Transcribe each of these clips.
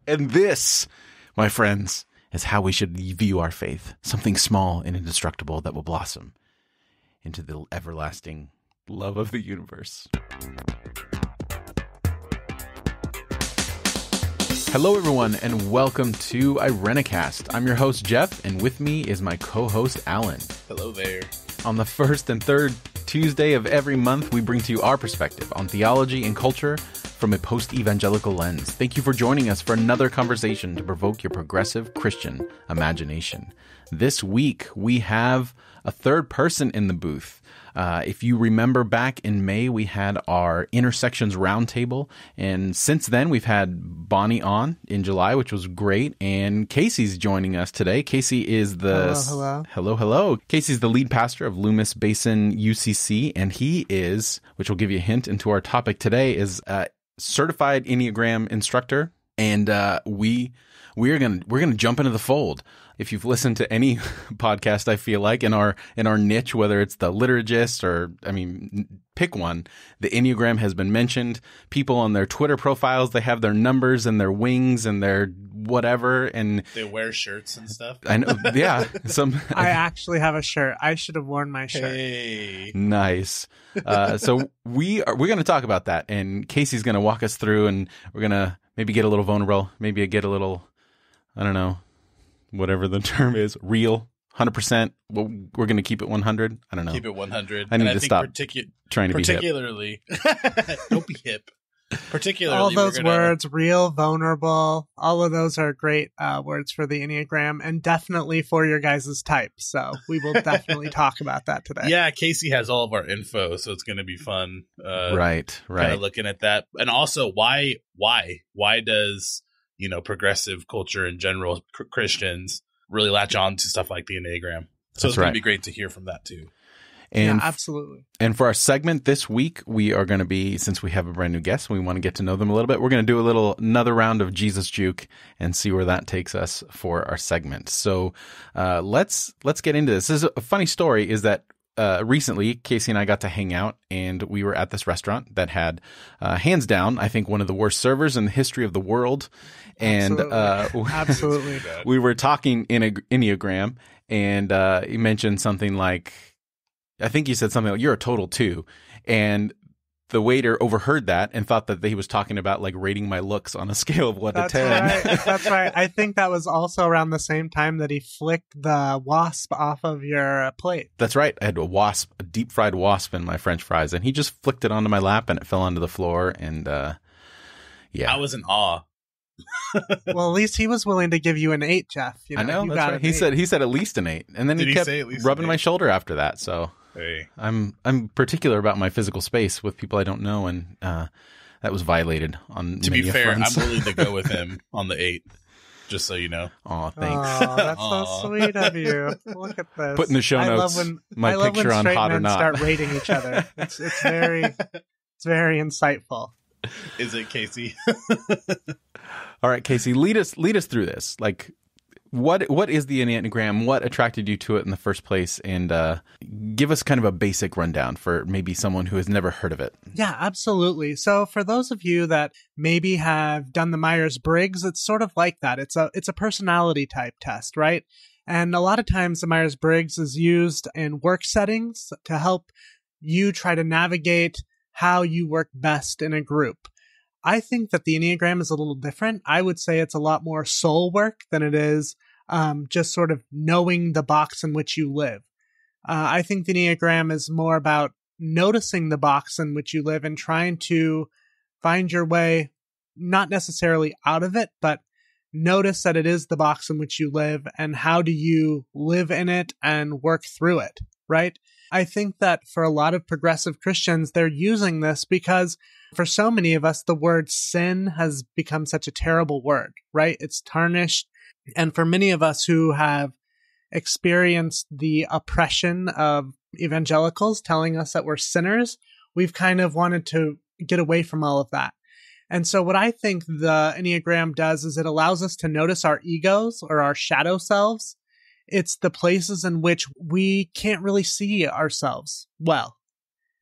And this, my friends, is how we should view our faith. Something small and indestructible that will blossom into the everlasting love of the universe. Hello, everyone, and welcome to Irenicast. I'm your host, Jeff, and with me is my co-host, Alan. Hello there. On the first and third Tuesday of every month, we bring to you our perspective on theology and culture from a post-evangelical lens. Thank you for joining us for another conversation to provoke your progressive Christian imagination. This week, we have a third person in the booth. If you remember back in May, we had our Intersections Roundtable, and since then we've had Bonnie on in July, which was great, and Casey's joining us today. Casey is the... Hello. Casey's the lead pastor of Loomis Basin UCC, and he is, which will give you a hint into our topic today, is a certified Enneagram instructor, and we're gonna jump into the fold. If you've listened to any podcast, I feel like in our niche, whether it's the liturgist or, pick one, the Enneagram has been mentioned. People on their Twitter profiles, they have their numbers and their wings and their whatever, and they wear shirts and stuff. I know, yeah. I actually have a shirt. I should have worn my shirt. Hey, nice. So we're going to talk about that, and Casey's going to walk us through, and we're going to maybe get a little vulnerable, maybe get a little, I don't know, whatever the term is, real, 100%. Well, we're going to keep it 100. I don't know. Keep it 100. I need to stop trying to be hip. Particularly, don't be hip. Particularly, all those words, real, vulnerable, all of those are great words for the Enneagram, and definitely for your guys' type. So we will definitely talk about that today. Yeah, Casey has all of our info, so it's going to be fun. Right. Kind of looking at that, and also why does progressive culture in general, Christians really latch on to stuff like the Enneagram? So it's going to be great to hear from that too. And, yeah, absolutely. And for our segment this week, we are going to be, since we have a brand new guest, we want to get to know them a little bit. We're going to do another round of Jesus Juke and see where that takes us for our segment. So let's get into this. This is a funny story. Is that recently Casey and I got to hang out, and we were at this restaurant that had, hands down, I think one of the worst servers in the history of the world. And absolutely, we were talking in Enneagram, and he mentioned something like, I think he said something like, "You're a total 2." And the waiter overheard that and thought that he was talking about like rating my looks on a scale of 1 to 10. Right. That's right. I think that was also around the same time that he flicked the wasp off of your plate. That's right. I had a deep fried wasp in my French fries, and he just flicked it onto my lap and it fell onto the floor. And yeah, I was in awe. Well, at least he was willing to give you an 8, Jeff. I know. That's right. He said at least an 8, and then he kept rubbing my shoulder after that. So hey, I'm particular about my physical space with people I don't know, and that was violated on. To be fair, I'm willing to go with him on the 8. Just so you know. Oh, thanks. Oh, that's so sweet of you. Look at this. Put in the show notes my picture on Hot or Not. Start rating each other. It's very insightful. Is it, Casey? All right, Casey, lead us through this. Like, what is the Enneagram? What attracted you to it in the first place? And give us kind of a basic rundown for maybe someone who has never heard of it. Yeah, absolutely. So for those of you that maybe have done the Myers-Briggs, it's sort of like that. It's a personality type test, right? And a lot of times the Myers-Briggs is used in work settings to help you try to navigate how you work best in a group. I think that the Enneagram is a little different. I would say it's a lot more soul work than it is just sort of knowing the box in which you live. I think the Enneagram is more about noticing the box in which you live and trying to find your way, not necessarily out of it, but notice that it is the box in which you live, and how do you live in it and work through it, right? I think that for a lot of progressive Christians, they're using this because for so many of us, the word sin has become such a terrible word, right? It's tarnished. And for many of us who have experienced the oppression of evangelicals telling us that we're sinners, we've kind of wanted to get away from all of that. And so what I think the Enneagram does is it allows us to notice our egos or our shadow selves. It's the places in which we can't really see ourselves well.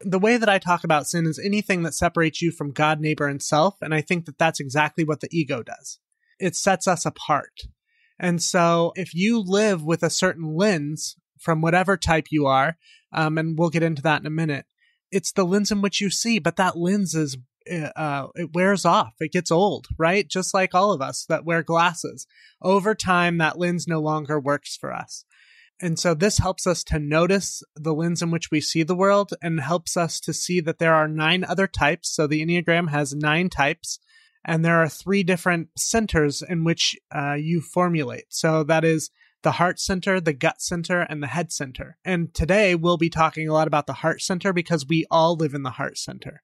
The way that I talk about sin is anything that separates you from God, neighbor, and self. And I think that that's exactly what the ego does. it sets us apart. And so if you live with a certain lens from whatever type you are, and we'll get into that in a minute, it's the lens in which you see, but that lens is, it wears off. It gets old, right? Just like all of us that wear glasses. Over time, that lens no longer works for us. And so this helps us to notice the lens in which we see the world and helps us to see that there are 9 other types. So the Enneagram has 9 types, and there are 3 different centers in which you formulate. So that is the heart center, the gut center, and the head center. And today we'll be talking a lot about the heart center because we all live in the heart center.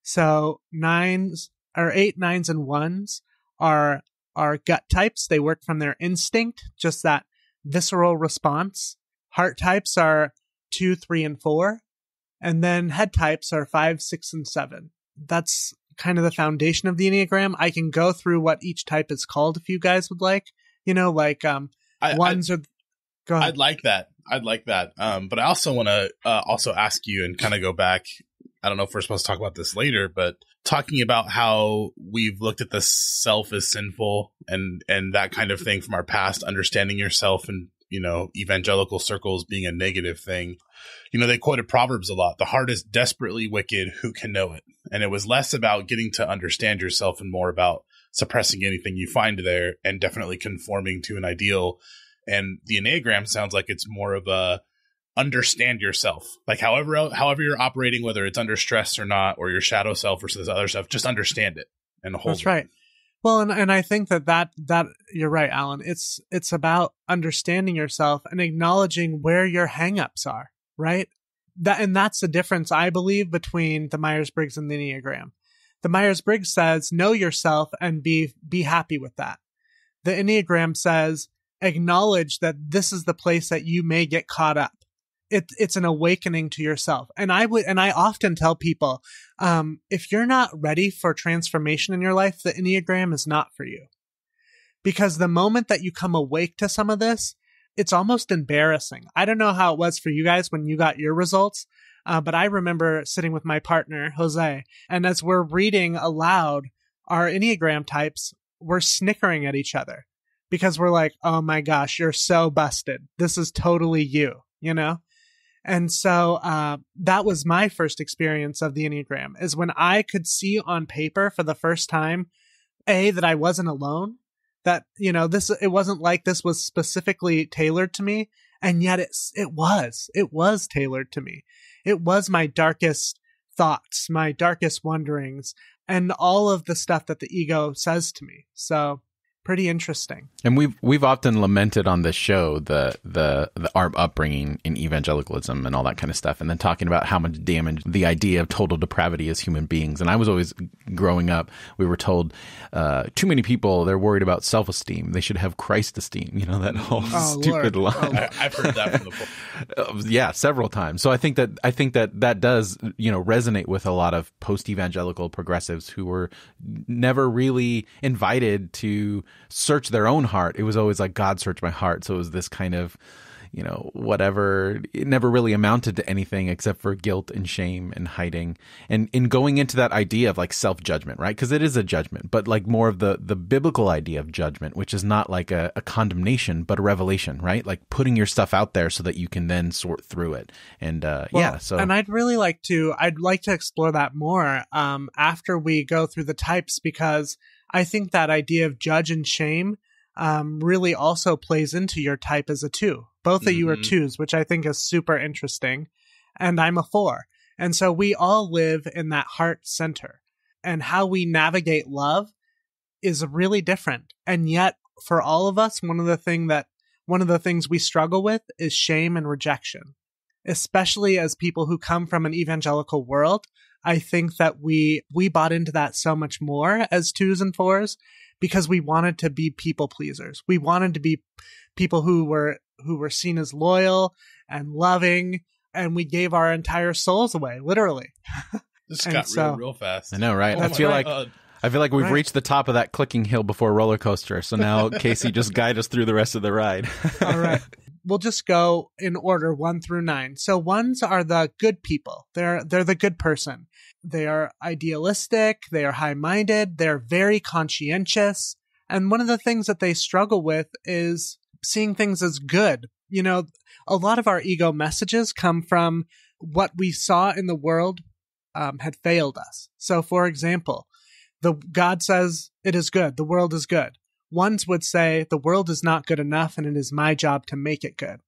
So 8, 9s, and 1s are gut types. They work from their instinct, just that visceral response. Heart types are 2, 3, and 4. And then head types are 5, 6, and 7. That's kind of the foundation of the Enneagram. I can go through what each type is called if you guys would like. Ones are... Go ahead. I'd like that. But I also want to also ask you and kind of go back. I don't know if we're supposed to talk about this later, but talking about how we've looked at the self as sinful and that kind of thing from our past, understanding yourself and, evangelical circles being a negative thing. They quoted Proverbs a lot. The heart is desperately wicked. Who can know it? And it was less about getting to understand yourself and more about suppressing anything you find there and definitely conforming to an ideal. And the Enneagram sounds like it's more of a understand yourself, like however you're operating, whether it's under stress or not, or your shadow self or this other stuff, just understand it and hold. That's right. Well, and I think that you're right, Alan. It's about understanding yourself and acknowledging where your hangups are, right? That's the difference, I believe, between the Myers-Briggs and the Enneagram. The Myers-Briggs says, know yourself and be happy with that. The Enneagram says, acknowledge that this is the place that you may get caught up. It's an awakening to yourself. And I often tell people, if you're not ready for transformation in your life, the Enneagram is not for you. Because the moment that you come awake to some of this, it's almost embarrassing. I don't know how it was for you guys when you got your results, but I remember sitting with my partner, Jose, and as we're reading aloud our Enneagram types, we're snickering at each other because we're like, oh my gosh, you're so busted. This is totally you, And so that was my first experience of the Enneagram, is when I could see on paper for the first time, that I wasn't alone, that, it wasn't like this was specifically tailored to me. And yet it was tailored to me. It was my darkest thoughts, my darkest wonderings, and all of the stuff that the ego says to me. So pretty interesting. And we've often lamented on this show our upbringing in evangelicalism and all that kind of stuff, and then talking about how much damage the idea of total depravity as human beings. And I was always, growing up, we were told too many people, they're worried about self-esteem. They should have Christ esteem. That whole stupid line. I've heard that from the yeah, several times. So I think that does resonate with a lot of post-evangelical progressives who were never really invited to search their own heart. It was always like, God search my heart. So it was this kind of, whatever. It never really amounted to anything except for guilt and shame and hiding. And in going into that idea of like self-judgment, right? Because it is a judgment, but like more of the biblical idea of judgment, which is not like a condemnation, but a revelation, right? Like putting your stuff out there so that you can then sort through it. And and I'd like to explore that more after we go through the types, because I think that idea of judge and shame really also plays into your type as a 2. Both of you are 2s, which I think is super interesting. And I'm a 4. And so we all live in that heart center. And how we navigate love is really different. And yet, for all of us, one of the things we struggle with is shame and rejection. Especially as people who come from an evangelical world, I think that we bought into that so much more as 2s and 4s because we wanted to be people pleasers. We wanted to be people who were seen as loyal and loving, and we gave our entire souls away, literally. This got real fast. I know, right? I feel like we've reached the top of that clicking hill before roller coaster. So now, Casey, just guide us through the rest of the ride. All right. We'll just go in order 1 through 9. So 1s are the good people. They're the good person. They are idealistic. They are high-minded. They're very conscientious. And one of the things that they struggle with is seeing things as good. You know, a lot of our ego messages come from what we saw in the world had failed us. So, for example, God says it is good. The world is good. Ones would say the world is not good enough and it is my job to make it good.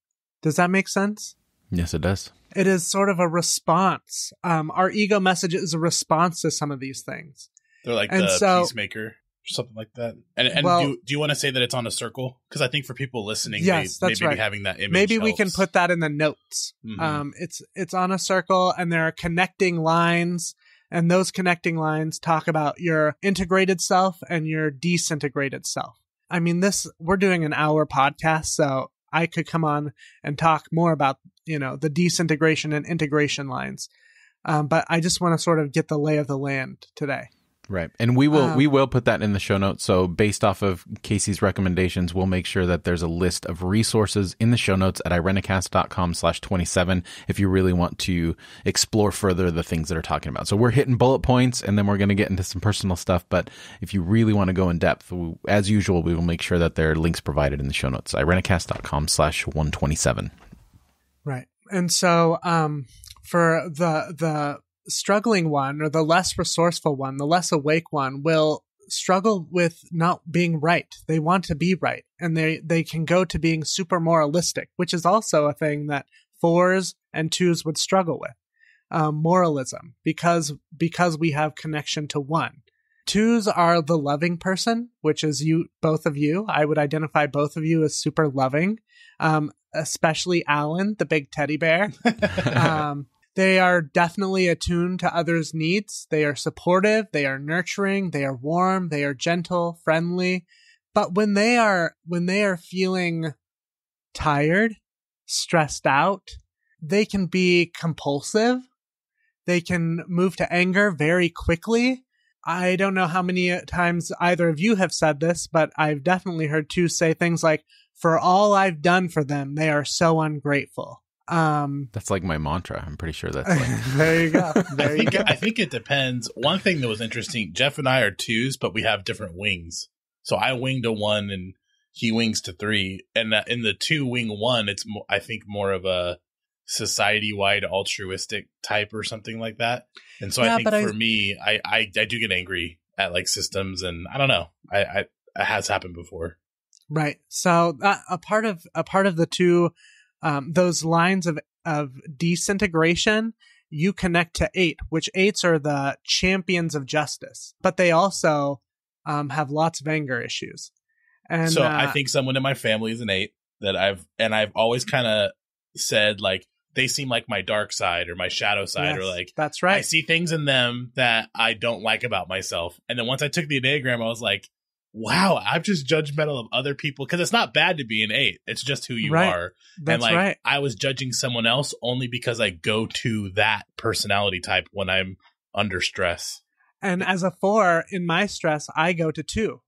Does that make sense? Yes, it does. It is sort of a response. Our ego message is a response to some of these things. They're like the peacemaker or something like that. And well, do you want to say that it's on a circle? Because I think for people listening, yes, that's maybe right. having that image maybe we helps. can put that in the notes. Mm-hmm. It's on a circle, and there are connecting lines, and those connecting lines talk about your integrated self and your disintegrated self. I mean, we're doing an hour podcast, so I could come on and talk more about, the disintegration and integration lines. But I just want to sort of get the lay of the land today. Right. And we will put that in the show notes. So based off of Casey's recommendations, we'll make sure that there's a list of resources in the show notes at irenicast.com/27 if you really want to explore further the things that are talking about. So we're hitting bullet points and then we're going to get into some personal stuff. But if you really want to go in depth, as usual, we will make sure that there are links provided in the show notes, irenicast.com/127. Right. And so for the struggling one, or the less resourceful one, the less awake one, will struggle with not being right. They want to be right. And they can go to being super moralistic, which is also a thing that 4s and 2s would struggle with. Moralism, because we have connection to 1. 2s are the loving person, which is both of you. I would identify both of you as super loving, especially Alan, the big teddy bear. They are definitely attuned to others' needs. They are supportive. They are nurturing. They are warm. They are gentle, friendly. But when they are feeling tired, stressed out, they can be compulsive. They can move to anger very quickly. I don't know how many times either of you have said this, but I've definitely heard 2s say things like, "For all I've done for them, they are so ungrateful." That's like my mantra. I'm pretty sure that's like... There you go. There you go. I think it depends. One thing that was interesting, Jeff and I are 2s, but we have different wings. So I wing to 1 and he wings to 3. And in the 2 wing 1, it's I think more of a society-wide altruistic type or something like that. And so I think for me, I do get angry at like systems, and I don't know. It has happened before. Right. So a part of the 2, those lines of disintegration, you connect to 8, which 8s are the champions of justice, but they also have lots of anger issues. And so I think someone in my family is an 8 that I've always kind of said, like, they seem like my dark side or my shadow side, or like, that's right. I see things in them that I don't like about myself. And then once I took the Enneagram, I was like, wow, I'm just judgmental of other people, because it's not bad to be an 8. It's just who you are. That's and right. I was judging someone else only because I go to that personality type when I'm under stress. And as a 4 in my stress, I go to 2.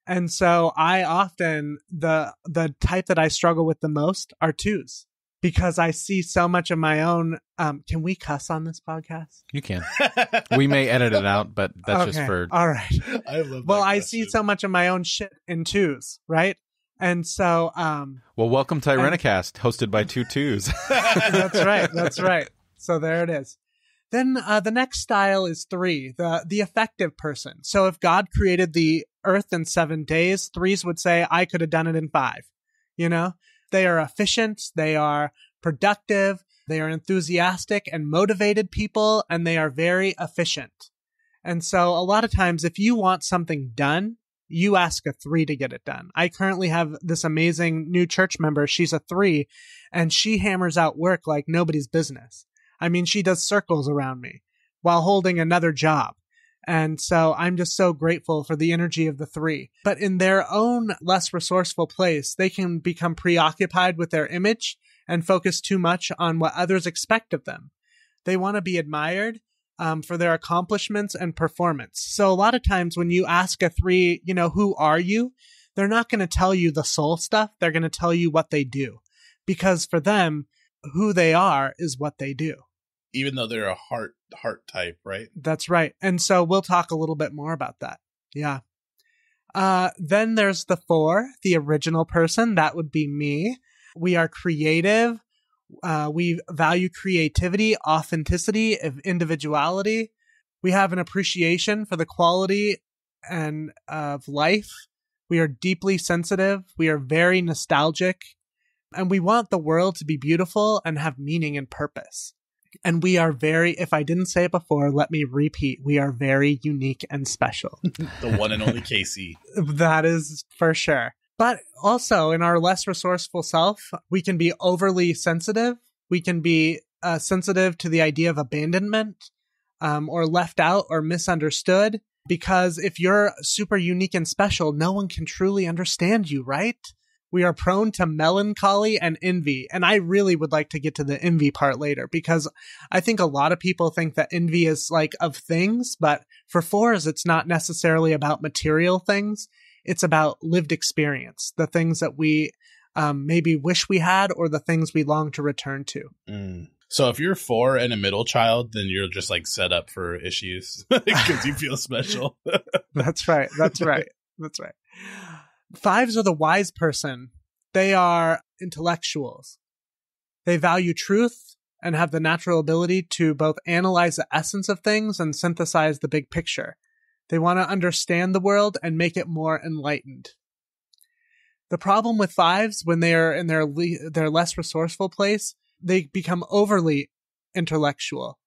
And so I often, the type that I struggle with the most are 2s, because I see so much of my own. Can we cuss on this podcast? You can. We may edit it out, but that's okay. just for... All right. I love that Well, I question. see so much of my own shit in 2s, right? And so... well, welcome to Irenicast, hosted by 2 2s. That's right. So there it is. Then the next style is 3, the effective person. So if God created the earth in 7 days, 3s would say, I could have done it in 5. They are efficient, they are productive, they are enthusiastic and motivated people, and they are very efficient. And so a lot of times, if you want something done, you ask a 3 to get it done. I currently have this amazing new church member. She's a 3, and she hammers out work like nobody's business. I mean, she does circles around me while holding another job. And so I'm just so grateful for the energy of the 3. But in their own less resourceful place, they can become preoccupied with their image and focus too much on what others expect of them. They want to be admired for their accomplishments and performance. So a lot of times when you ask a 3, who are you? They're not going to tell you the soul stuff. They're going to tell you what they do. Because for them, who they are is what they do. Even though they're a heart type, right? That's right. And so we'll talk a little bit more about that. Yeah. Then there's the 4, the original person. That would be me. We are creative. We value creativity, authenticity, individuality. We have an appreciation for the quality of life. We are deeply sensitive. We are very nostalgic. And we want the world to be beautiful and have meaning and purpose. And we are if I didn't say it before, let me repeat, we are very unique and special. The one and only Casey. That is for sure. But also in our less resourceful self, we can be overly sensitive. We can be sensitive to the idea of abandonment or left out or misunderstood. Because if you're super unique and special, no one can truly understand you, right? We are prone to melancholy and envy. And I really would like to get to the envy part later, because I think a lot of people think that envy is like of things, but for 4s, it's not necessarily about material things. It's about lived experience, the things that we maybe wish we had or the things we long to return to. So if you're 4 and a middle child, then you're just like set up for issues because you feel special. That's right. 5s are the wise person. They are intellectuals. They value truth and have the natural ability to both analyze the essence of things and synthesize the big picture. They want to understand the world and make it more enlightened. The problem with 5s, when they are in their less resourceful place, they become overly intellectual.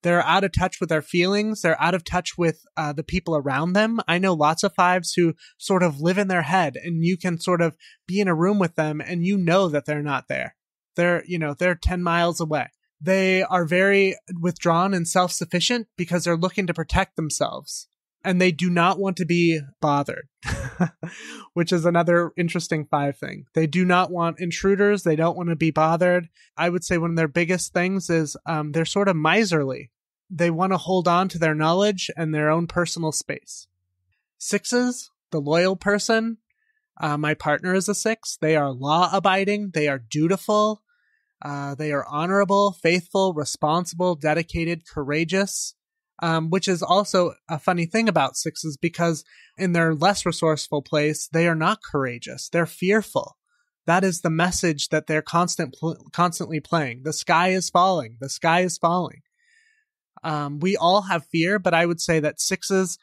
They're out of touch with their feelings. They're out of touch with the people around them. I know lots of 5s who sort of live in their head, and you can sort of be in a room with them and you know that they're not there. They're 10 miles away. They are very withdrawn and self-sufficient because they're looking to protect themselves. And they do not want to be bothered, which is another interesting 5 thing. They do not want intruders. They don't want to be bothered. I would say one of their biggest things is they're sort of miserly. They want to hold on to their knowledge and their own personal space. 6s, the loyal person. My partner is a 6. They are law-abiding. They are dutiful. They are honorable, faithful, responsible, dedicated, courageous. Which is also a funny thing about 6s, because in their less resourceful place, they are not courageous. They're fearful. That is the message that they're constantly playing. The sky is falling. The sky is falling. We all have fear, but I would say that 6s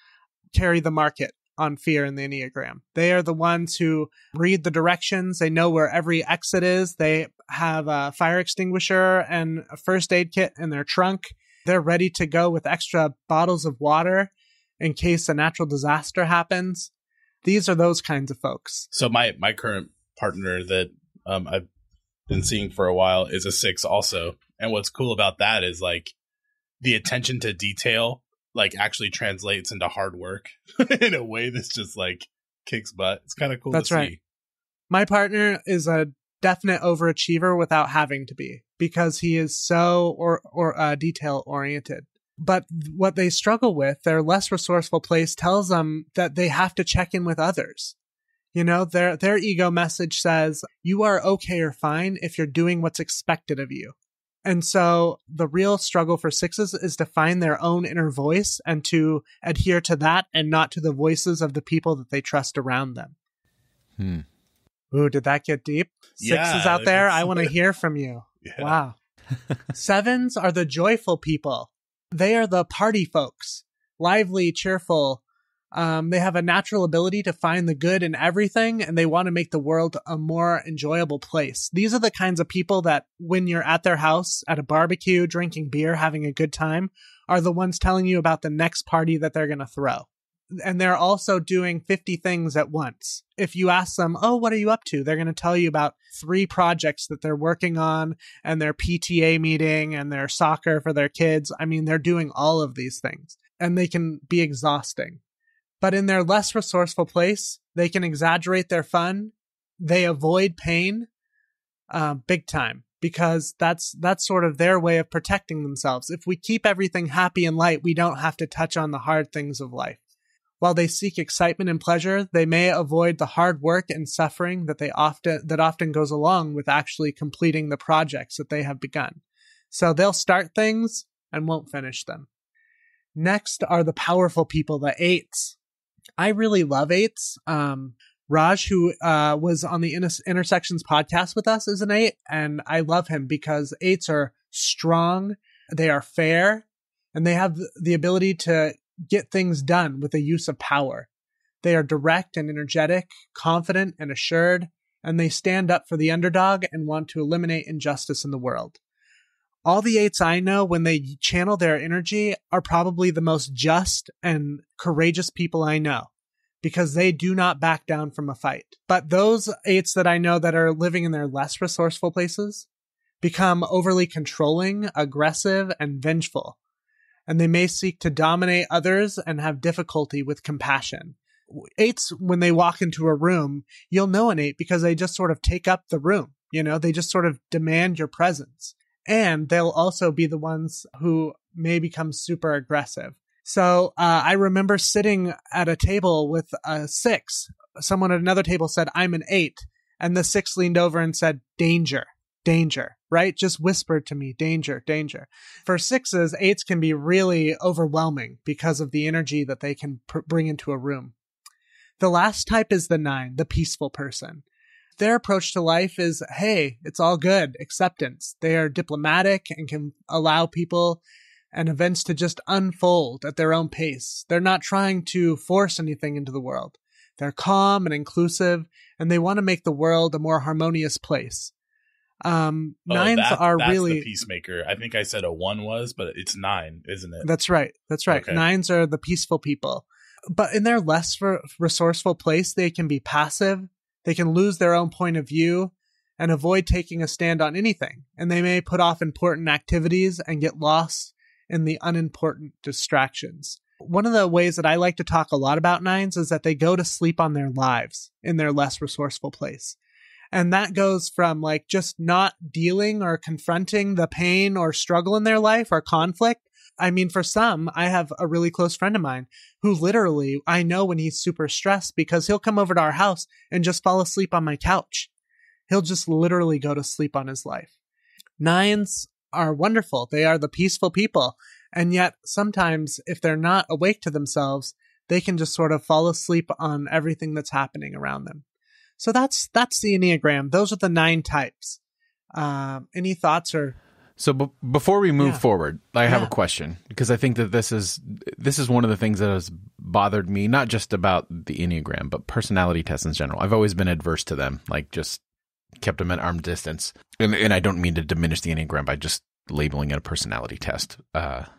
carry the market on fear in the Enneagram. They are the ones who read the directions. They know where every exit is. They have a fire extinguisher and a first aid kit in their trunk. They're ready to go with extra bottles of water in case a natural disaster happens. These are those kinds of folks. So my current partner that I've been seeing for a while is a 6 also. And what's cool about that is like the attention to detail like actually translates into hard work in a way that's just like kicks butt. It's kind of cool to see. Right. My partner is a definite overachiever without having to be, because he is so detail oriented. But what they struggle with, their less resourceful place tells them that they have to check in with others. Their ego message says, you are okay or fine if you're doing what's expected of you. And so the real struggle for 6s is to find their own inner voice and to adhere to that and not to the voices of the people that they trust around them. Ooh, did that get deep? 6s out there, I want to hear from you. Yeah. Wow. 7s are the joyful people. They are the party folks, lively, cheerful. They have a natural ability to find the good in everything, and they want to make the world a more enjoyable place. These are the kinds of people that when you're at their house, at a barbecue, drinking beer, having a good time, are the ones telling you about the next party that they're going to throw. And they're also doing 50 things at once. If you ask them, oh, what are you up to? They're going to tell you about 3 projects that they're working on and their PTA meeting and their soccer for their kids. I mean, they're doing all of these things and they can be exhausting. But in their less resourceful place, they can exaggerate their fun. They avoid pain big time, because that's sort of their way of protecting themselves. If we keep everything happy and light, we don't have to touch on the hard things of life. While they seek excitement and pleasure, they may avoid the hard work and suffering that often goes along with actually completing the projects that they have begun. So they'll start things and won't finish them. Next are the powerful people, the 8s. I really love eights. Raj, who was on the Intersections podcast with us, is an 8, and I love him because 8s are strong, they are fair, and they have the ability to get things done with the use of power. They are direct and energetic, confident and assured, and they stand up for the underdog and want to eliminate injustice in the world. All the 8s I know, when they channel their energy, are probably the most just and courageous people I know, because they do not back down from a fight. But those 8s that I know that are living in their less resourceful places become overly controlling, aggressive, and vengeful. And they may seek to dominate others and have difficulty with compassion. 8s, when they walk into a room, you'll know an 8 because they just sort of take up the room. They just sort of demand your presence. And they'll also be the ones who may become super aggressive. So I remember sitting at a table with a 6. Someone at another table said, "I'm an 8." And the 6 leaned over and said, "Danger, danger," right? Just whispered to me, "Danger, danger." For 6s, 8s can be really overwhelming because of the energy that they can bring into a room. The last type is the 9, the peaceful person. Their approach to life is, hey, it's all good, acceptance. They are diplomatic and can allow people and events to just unfold at their own pace. They're not trying to force anything into the world. They're calm and inclusive, and they want to make the world a more harmonious place. 9s are that's really the peacemaker. I think I said a 1 was, but it's 9, isn't it? That's right. Okay. 9s are the peaceful people. But in their less resourceful place, they can be passive. They can lose their own point of view and avoid taking a stand on anything. And they may put off important activities and get lost in the unimportant distractions. One of the ways that I like to talk a lot about 9s is that they go to sleep on their lives in their less resourceful place. And that goes from like just not dealing or confronting the pain or struggle in their life or conflict. I mean, for some, I have a really close friend of mine who literally, I know when he's super stressed because he'll come over to our house and just fall asleep on my couch. He'll just literally go to sleep on his life. 9s are wonderful. They are the peaceful people. And yet sometimes if they're not awake to themselves, they can just sort of fall asleep on everything that's happening around them. So that's the Enneagram. Those are the 9 types. Any thoughts or... So before we move forward, I have a question, because I think that this is one of the things that has bothered me, not just about the Enneagram, but personality tests in general. I've always been adverse to them, like just kept them at arm's distance. And I don't mean to diminish the Enneagram by just labeling it a personality test. But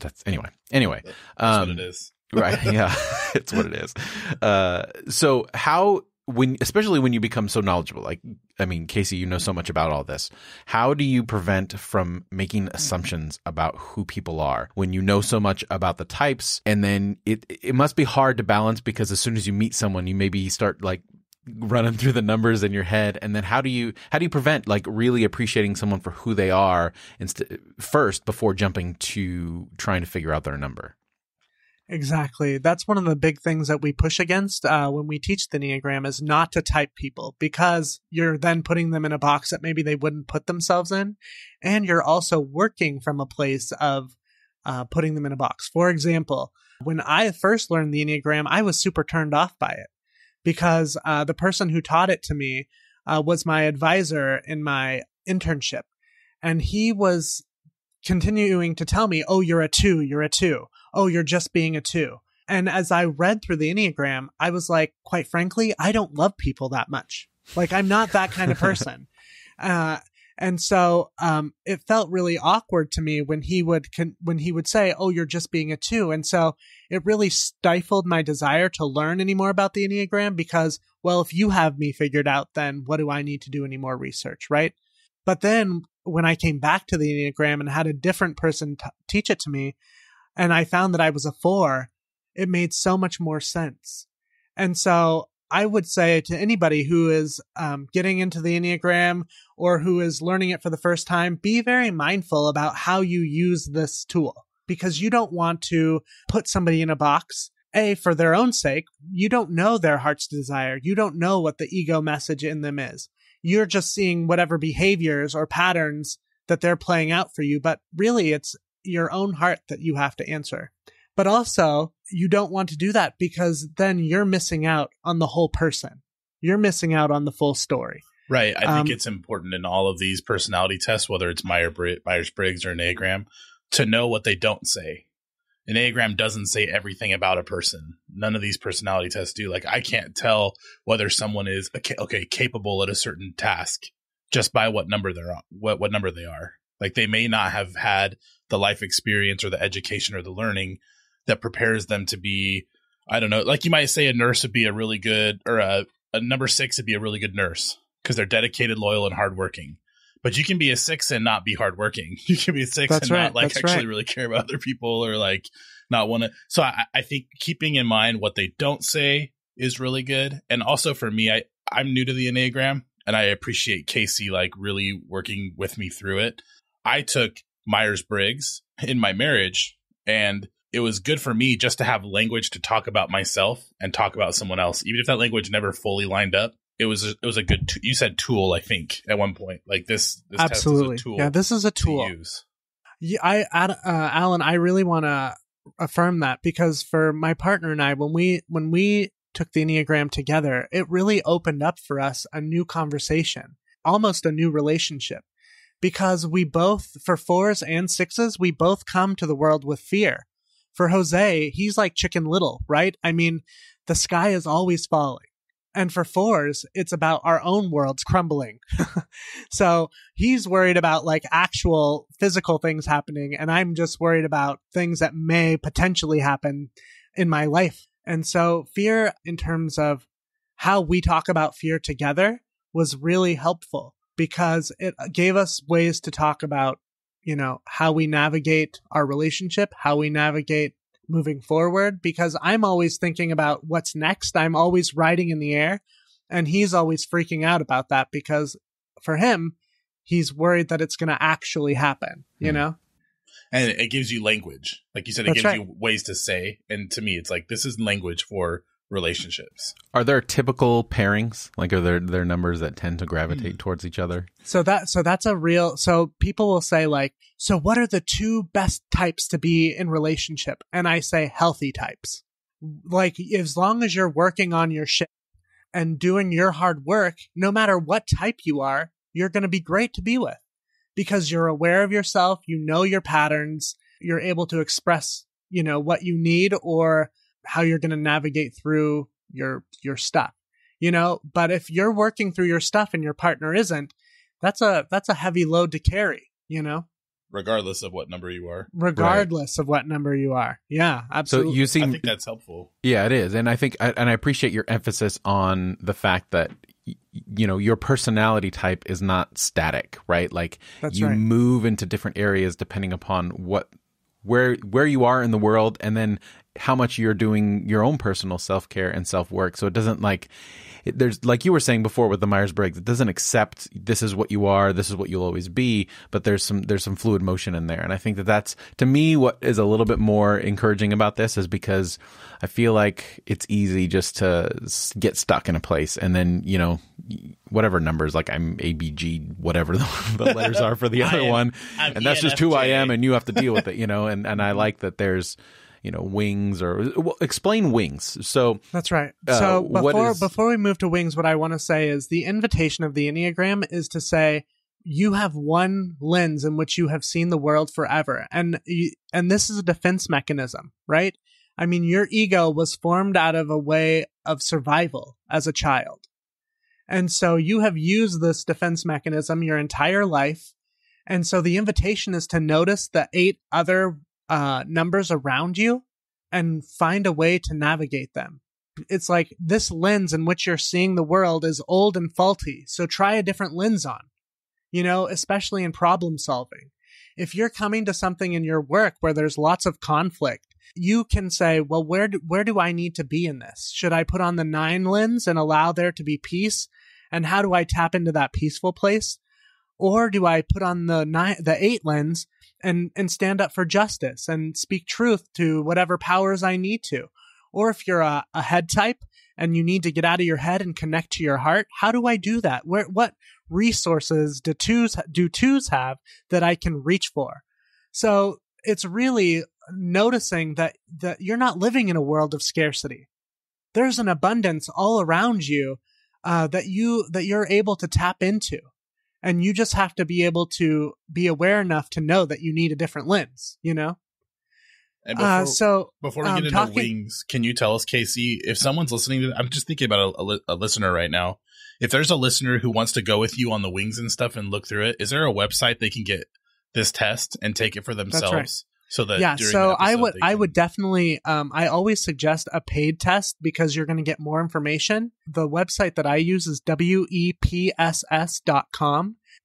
that's anyway. That's what it is. Right. Yeah, it's what it is. So how... especially when you become so knowledgeable, like, I mean, Casey, you know so much about all this. How do you prevent from making assumptions about who people are when you know so much about the types? And then it must be hard to balance, because as soon as you meet someone, you maybe start like running through the numbers in your head. And then how do you prevent like really appreciating someone for who they are first before jumping to trying to figure out their number? Exactly. That's one of the big things that we push against when we teach the Enneagram, is not to type people, because you're then putting them in a box that maybe they wouldn't put themselves in. And you're also working from a place of putting them in a box. For example, when I first learned the Enneagram, I was super turned off by it, because the person who taught it to me was my advisor in my internship. And he was continuing to tell me, "Oh, you're a 2, you're a 2. Oh, you're just being a 2." And as I read through the Enneagram, I was like, quite frankly, I don't love people that much. Like, I'm not that kind of person. And so it felt really awkward to me when he would say, "Oh, you're just being a 2." And so it really stifled my desire to learn any more about the Enneagram, because, well, if you have me figured out, then what do I need to do any more research, right? But then when I came back to the Enneagram and had a different person teach it to me, and I found that I was a 4, it made so much more sense. And so I would say to anybody who is getting into the Enneagram or who is learning it for the first time, be very mindful about how you use this tool, because you don't want to put somebody in a box, for their own sake. You don't know their heart's desire. You don't know what the ego message in them is. You're just seeing whatever behaviors or patterns that they're playing out for you. But really, it's your own heart that you have to answer. But also, you don't want to do that because then you're missing out on the whole person. You're missing out on the full story. Right. I think it's important in all of these personality tests, whether it's Myers-Briggs or Enneagram, to know what they don't say. Enneagram doesn't say everything about a person. None of these personality tests do. Like, I can't tell whether someone is capable at a certain task just by what number they're on, what number they are. Like, they may not have had the life experience or the education or the learning that prepares them to be, I don't know, like you might say a nurse would be a really good, or a number 6 would be a really good nurse because they're dedicated, loyal, and hardworking. But you can be a 6 and not be hardworking. You can be a 6 and not actually really care about other people or like not want to. So I think keeping in mind what they don't say is really good. And also for me, I'm new to the Enneagram and I appreciate Casey like really working with me through it. I took Myers-Briggs in my marriage, and it was good for me just to have language to talk about myself and talk about someone else, even if that language never fully lined up. It was a good. You said tool, I think, at one point. Like this absolutely. Test is a tool. Yeah, this is a tool. To use. Yeah, Alan, I really want to affirm that because for my partner and I, when we took the Enneagram together, it really opened up for us a new conversation, almost a new relationship. Because we both, for 4s and 6s, we both come to the world with fear. For Jose, he's like Chicken Little, right? I mean, the sky is always falling. And for 4s, it's about our own worlds crumbling. So he's worried about like actual physical things happening. And I'm just worried about things that may potentially happen in my life. And so fear, in terms of how we talk about fear together, was really helpful because it gave us ways to talk about, you know, how we navigate our relationship, how we navigate moving forward, because I'm always thinking about what's next. I'm always riding in the air, and he's always freaking out about that because for him, he's worried that it's going to actually happen, you know? And it gives you language. Like you said, it gives you ways to say. And to me, it's like, this is language for relationships. Are there typical pairings? Like, are there numbers that tend to gravitate towards each other? So that's a real, so people will say like, so what are the 2 best types to be in relationship? And I say healthy types. Like, as long as you're working on your shit and doing your hard work, no matter what type you are, you're going to be great to be with because you're aware of yourself. You know your patterns. You're able to express, you know, what you need or how you're going to navigate through your stuff, you know. But if you're working through your stuff and your partner isn't, that's a heavy load to carry, you know, regardless of what number you are. Of what number you are. Yeah, absolutely. So I think that's helpful. Yeah, it is. And I think, and I appreciate your emphasis on the fact that, you know, your personality type is not static, right? Like you move into different areas depending upon where you are in the world, and then how much you're doing your own personal self-care and self-work. So it doesn't there's, like you were saying before with the Myers-Briggs, it doesn't accept this is what you are, this is what you'll always be, but there's some fluid motion in there. And I think that's, to me, what is a little bit more encouraging about this is because I feel like it's easy just to get stuck in a place and then, you know, whatever numbers, like I'm ABG, whatever the letters are for the other one. And that's just who I am, and you have to deal with it, you know, and I like that there's, you know, wings explain wings. So that's right. So before we move to wings, what I want to say is the invitation of the Enneagram is to say you have one lens in which you have seen the world forever. And this is a defense mechanism, right? I mean, your ego was formed out of a way of survival as a child. And so you have used this defense mechanism your entire life. And so the invitation is to notice the 8 other numbers around you and find a way to navigate them. It's like this lens in which you're seeing the world is old and faulty. So try a different lens on, you know, especially in problem solving. If you're coming to something in your work where there's lots of conflict, you can say, well, where do I need to be in this? Should I put on the 9 lens and allow there to be peace? And how do I tap into that peaceful place? Or do I put on the 8 lens and stand up for justice and speak truth to whatever powers I need to? Or if you're a head type and you need to get out of your head and connect to your heart, how do I do that? What resources do twos have that I can reach for? So it's really noticing that you're not living in a world of scarcity. There's an abundance all around you that you're able to tap into. And you just have to be able to be aware enough to know that you need a different lens, you know? And before we get into wings, can you tell us, Casey, if someone's listening to, I'm just thinking about a listener right now. If there's a listener who wants to go with you on the wings and stuff and look through it, is there a website they can get this test and take it for themselves? That's right. So that so I would definitely I always suggest a paid test because you're going to get more information. The website that I use is WEPSS.com.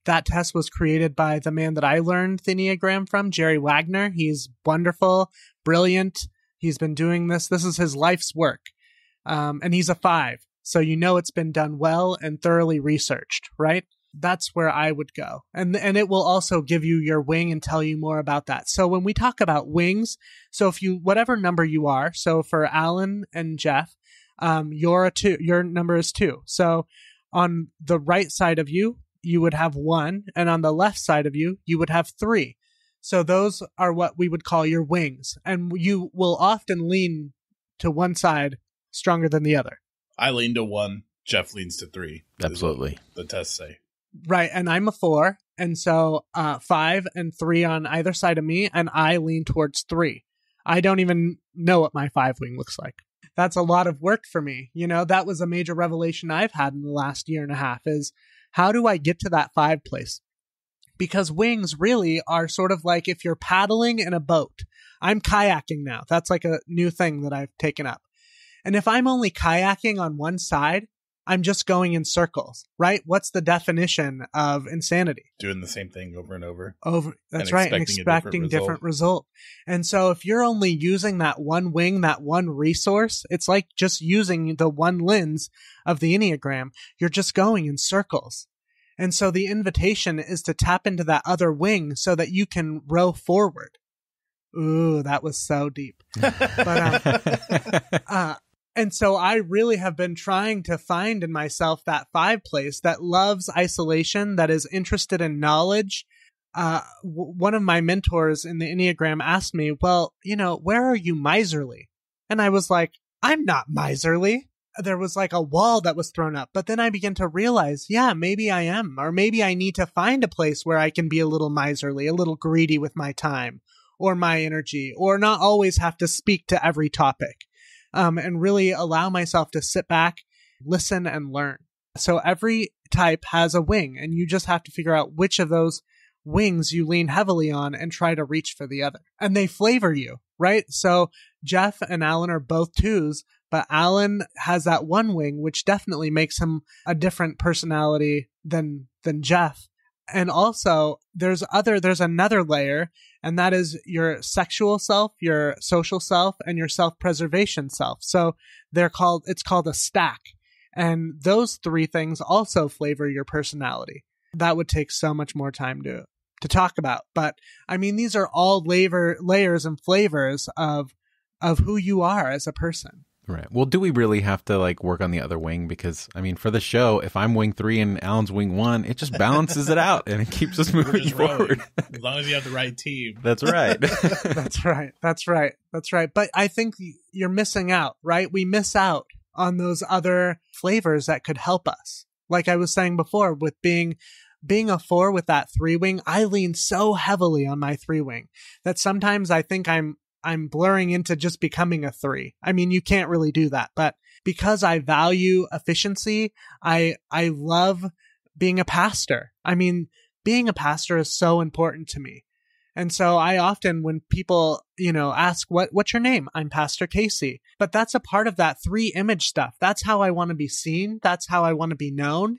That test was created by the man that I learned the Enneagram from, Jerry Wagner. He's wonderful, brilliant. He's been doing this. This is his life's work. And he's a 5. So you know it's been done well and thoroughly researched, right? That's where I would go. And it will also give you your wing and tell you more about that. So when we talk about wings, so if you, whatever number you are, so for Alan and Jeff, you're a 2, your number is 2. So on the right side of you, you would have 1. And on the left side of you, you would have 3. So those are what we would call your wings. And you will often lean to one side stronger than the other. I lean to 1. Jeff leans to 3. Absolutely. The tests say. Right, and I'm a 4, and so 5 and 3 on either side of me, and I lean towards 3. I don't even know what my 5 wing looks like. That's a lot of work for me. You know, that was a major revelation I've had in the last year and a half is how do I get to that 5 place? Because wings really are sort of like if you're paddling in a boat. I'm kayaking now. That's like a new thing that I've taken up. And if I'm only kayaking on one side, I'm just going in circles, right? What's the definition of insanity? Doing the same thing over and over. That's right. And expecting different result. And so if you're only using that one wing, that one resource, it's like just using the one lens of the Enneagram. You're just going in circles. And so the invitation is to tap into that other wing so that you can row forward. Ooh, that was so deep. And so I really have been trying to find in myself that 5 place that loves isolation, that is interested in knowledge. One of my mentors in the Enneagram asked me, well, you know, where are you miserly? And I was like, I'm not miserly. There was like a wall that was thrown up. But then I began to realize, yeah, maybe I am. Or maybe I need to find a place where I can be a little miserly, a little greedy with my time or my energy, or not always have to speak to every topic. And really allow myself to sit back, listen, and learn. So every type has a wing, and you just have to figure out which of those wings you lean heavily on and try to reach for the other. And they flavor you, right? So Jeff and Alan are both 2s, but Alan has that one wing, which definitely makes him a different personality than Jeff. And also there's another layer, and that is your sexual self, your social self, and your self-preservation self. So it's called a stack. And those 3 things also flavor your personality. That would take so much more time to talk about. But I mean, these are all layers and flavors of who you are as a person. Right. Well, do we really have to like work on the other wing? Because I mean, for the show, if I'm wing 3 and Alan's wing 1, it just balances it out and it keeps us moving forward. As long as you have the right team. That's right. That's right. But I think you're missing out, right? We miss out on those other flavors that could help us. Like I was saying before, with being a 4 with that 3 wing, I lean so heavily on my 3 wing that sometimes I think I'm blurring into just becoming a 3. I mean, you can't really do that, but because I value efficiency, I love being a pastor. I mean, being a pastor is so important to me. And so I often, when people, you know, ask, what's your name? I'm Pastor Casey. But that's a part of that 3 image stuff. That's how I want to be seen. That's how I want to be known.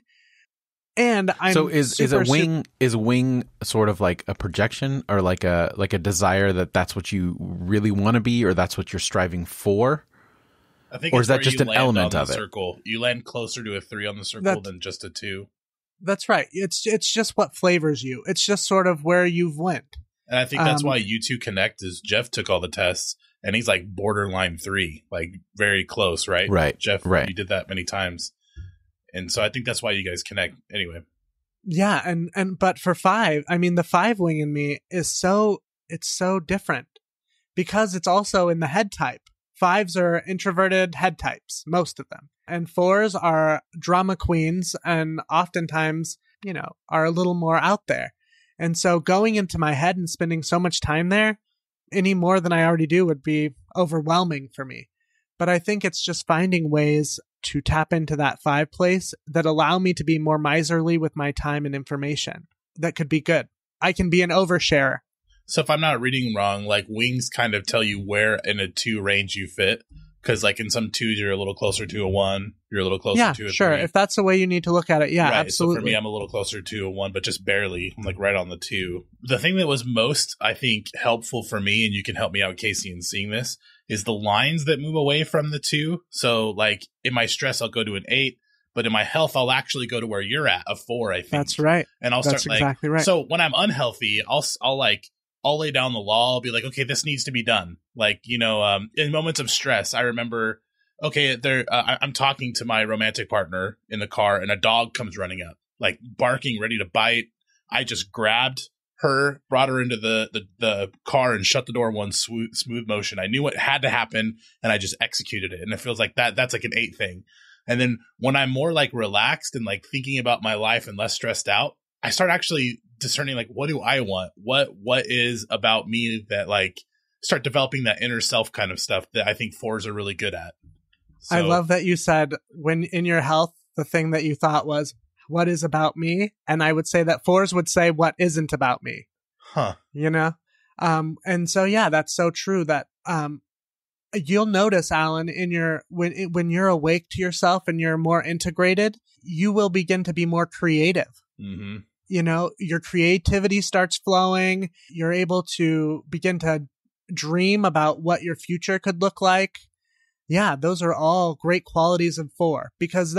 And I'm so is a wing sort of like a projection or like a desire that's what you really want to be or that's what you're striving for? I think, or is that just an element of it? Circle. You land closer to a 3 on the circle than just a 2. That's right. It's just what flavors you. It's just sort of where you've went. And I think that's why you 2 connect. Is Jeff took all the tests and he's like borderline 3, like very close, right? Right. Jeff, right. You did that many times. And so I think that's why you guys connect anyway. Yeah. And but for 5, I mean, the 5 wing in me is it's so different because it's also in the head type. 5s are introverted head types, most of them. And 4s are drama queens and oftentimes, are a little more out there. And so going into my head and spending so much time there, any more than I already do would be overwhelming for me. But I think it's just finding ways to tap into that 5 place that allow me to be more miserly with my time and information. That could be good. I can be an oversharer. So if I'm not reading wrong, like wings kind of tell you where in a 2 range you fit. Because like in some 2s, you're a little closer to a 1. You're a little closer to a 3. Sure. If that's the way you need to look at it. Yeah, right. absolutely. So for me, I'm a little closer to a 1, but just barely. I'm like right on the 2. The thing that was most, I think, helpful for me, and you can help me out, Casey, in seeing this, is the lines that move away from the 2. So like in my stress, I'll go to an 8. But in my health, I'll actually go to where you're at, a 4, I think. That's right. And I'll That's start exactly right. So when I'm unhealthy, I'll lay down the law. I'll be like, okay, this needs to be done. Like, in moments of stress, I remember, okay, I'm talking to my romantic partner in the car and a dog comes running up, like barking, ready to bite. I just grabbed her, brought her into the car and shut the door in one smooth motion. I knew what had to happen and I just executed it. And it feels like that's like an 8 thing. And then when I'm more like relaxed and like thinking about my life and less stressed out, I start actually discerning like, what do I want? What is about me that like start developing that inner self kind of stuff that I think 4s are really good at. So, I love that you said when in your health, the thing that you thought was, what is about me? And I would say that 4s would say, what isn't about me? Huh. And so, yeah, that's so true that, you'll notice, Alan, when you're awake to yourself and you're more integrated, you will begin to be more creative. Mm-hmm. Your creativity starts flowing. You're able to begin to dream about what your future could look like. Yeah, those are all great qualities of 4 because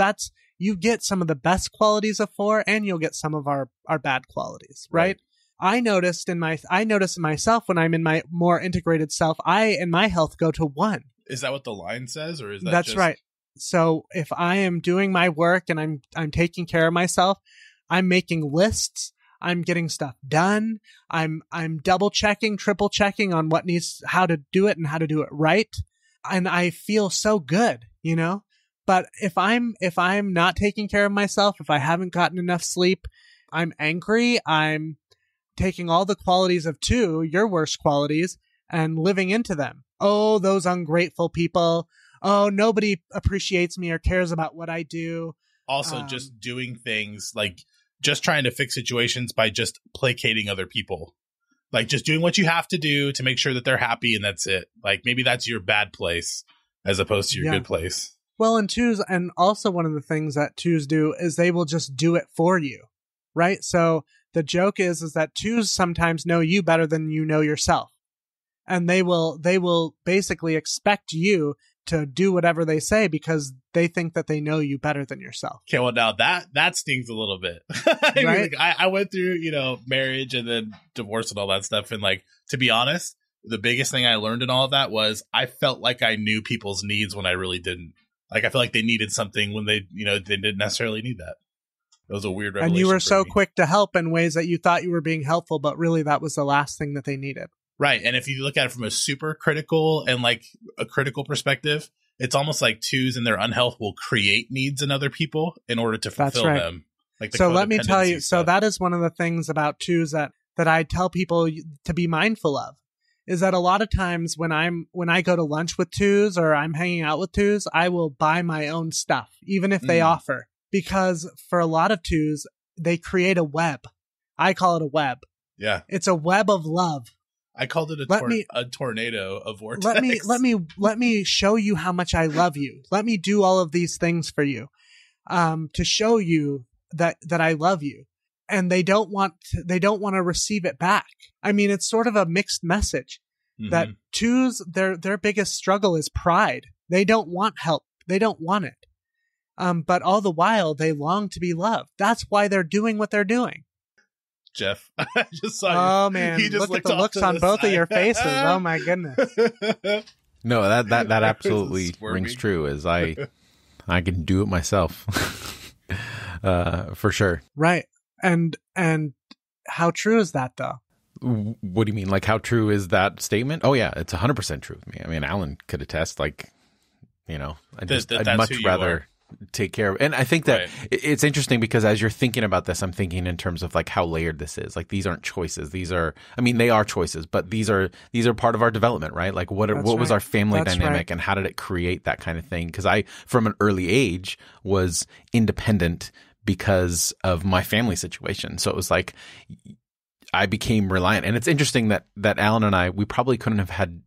you get some of the best qualities of 4 and you'll get some of our bad qualities, right? I notice in myself when I'm in my more integrated self, and my health go to 1. Is that what the line says, or is that That's just... right. So if I am doing my work and I'm taking care of myself, I'm making lists, I'm getting stuff done, I'm double checking, triple checking on how to do it and how to do it right, and I feel so good, But if I'm not taking care of myself, if I haven't gotten enough sleep, I'm angry, I'm taking all the qualities of 2, your worst qualities, and living into them. Oh, those ungrateful people. Oh, nobody appreciates me or cares about what I do. Also, just doing things like just trying to fix situations by just placating other people. Like just doing what you have to do to make sure that they're happy and that's it. Like maybe that's your bad place as opposed to your good place. Well, and 2s, and also one of the things that 2s do is they will just do it for you, right? So the joke is that 2s sometimes know you better than you know yourself. And they will basically expect you to do whatever they say because they think that they know you better than yourself. Okay, well now that stings a little bit. Right? I went through, marriage and then divorce and all that stuff. And like, to be honest, the biggest thing I learned in all of that was I felt like I knew people's needs when I really didn't. Like I felt like they needed something when they didn't necessarily need that. It was a weird revelation. And you were so me. quick to help in ways that you thought you were being helpful, but really that was the last thing that they needed. Right. And if you look at it from a super critical and like a critical perspective, it's almost like 2s in their unhealth will create needs in other people in order to fulfill them. Like so let me tell you, stuff. So that is one of the things about 2s that I tell people to be mindful of, is that a lot of times when I go to lunch with 2s or I'm hanging out with 2s, I will buy my own stuff, even if they offer. Because for a lot of 2s, they create a web. I call it a web. Yeah. It's a web of love. I called it a tornado, a vortex. Let me show you how much I love you. Let me do all of these things for you, to show you that I love you. And they don't want to receive it back. I mean, it's sort of a mixed message that 2s, their biggest struggle is pride. They don't want help. They don't want it. But all the while they long to be loved. That's why they're doing what they're doing. Jeff, I just saw you. Oh man, look at the looks on both of your faces. Oh my goodness. No, that absolutely rings true. As I can do it myself, for sure. Right, and how true is that though? What do you mean? Like, how true is that statement? Oh yeah, it's 100% true with me. I mean, Alan could attest. Like, I'd much rather take care of. And I think that it's interesting because as you're thinking about this, I'm thinking in terms of like how layered this is. Like, these aren't choices. They are choices, but these are part of our development, right? Like, what was our family dynamic and how did it create that kind of thing? Because I, from an early age, was independent because of my family situation. So it was like I became reliant. And it's interesting that Alan and I, we probably couldn't have had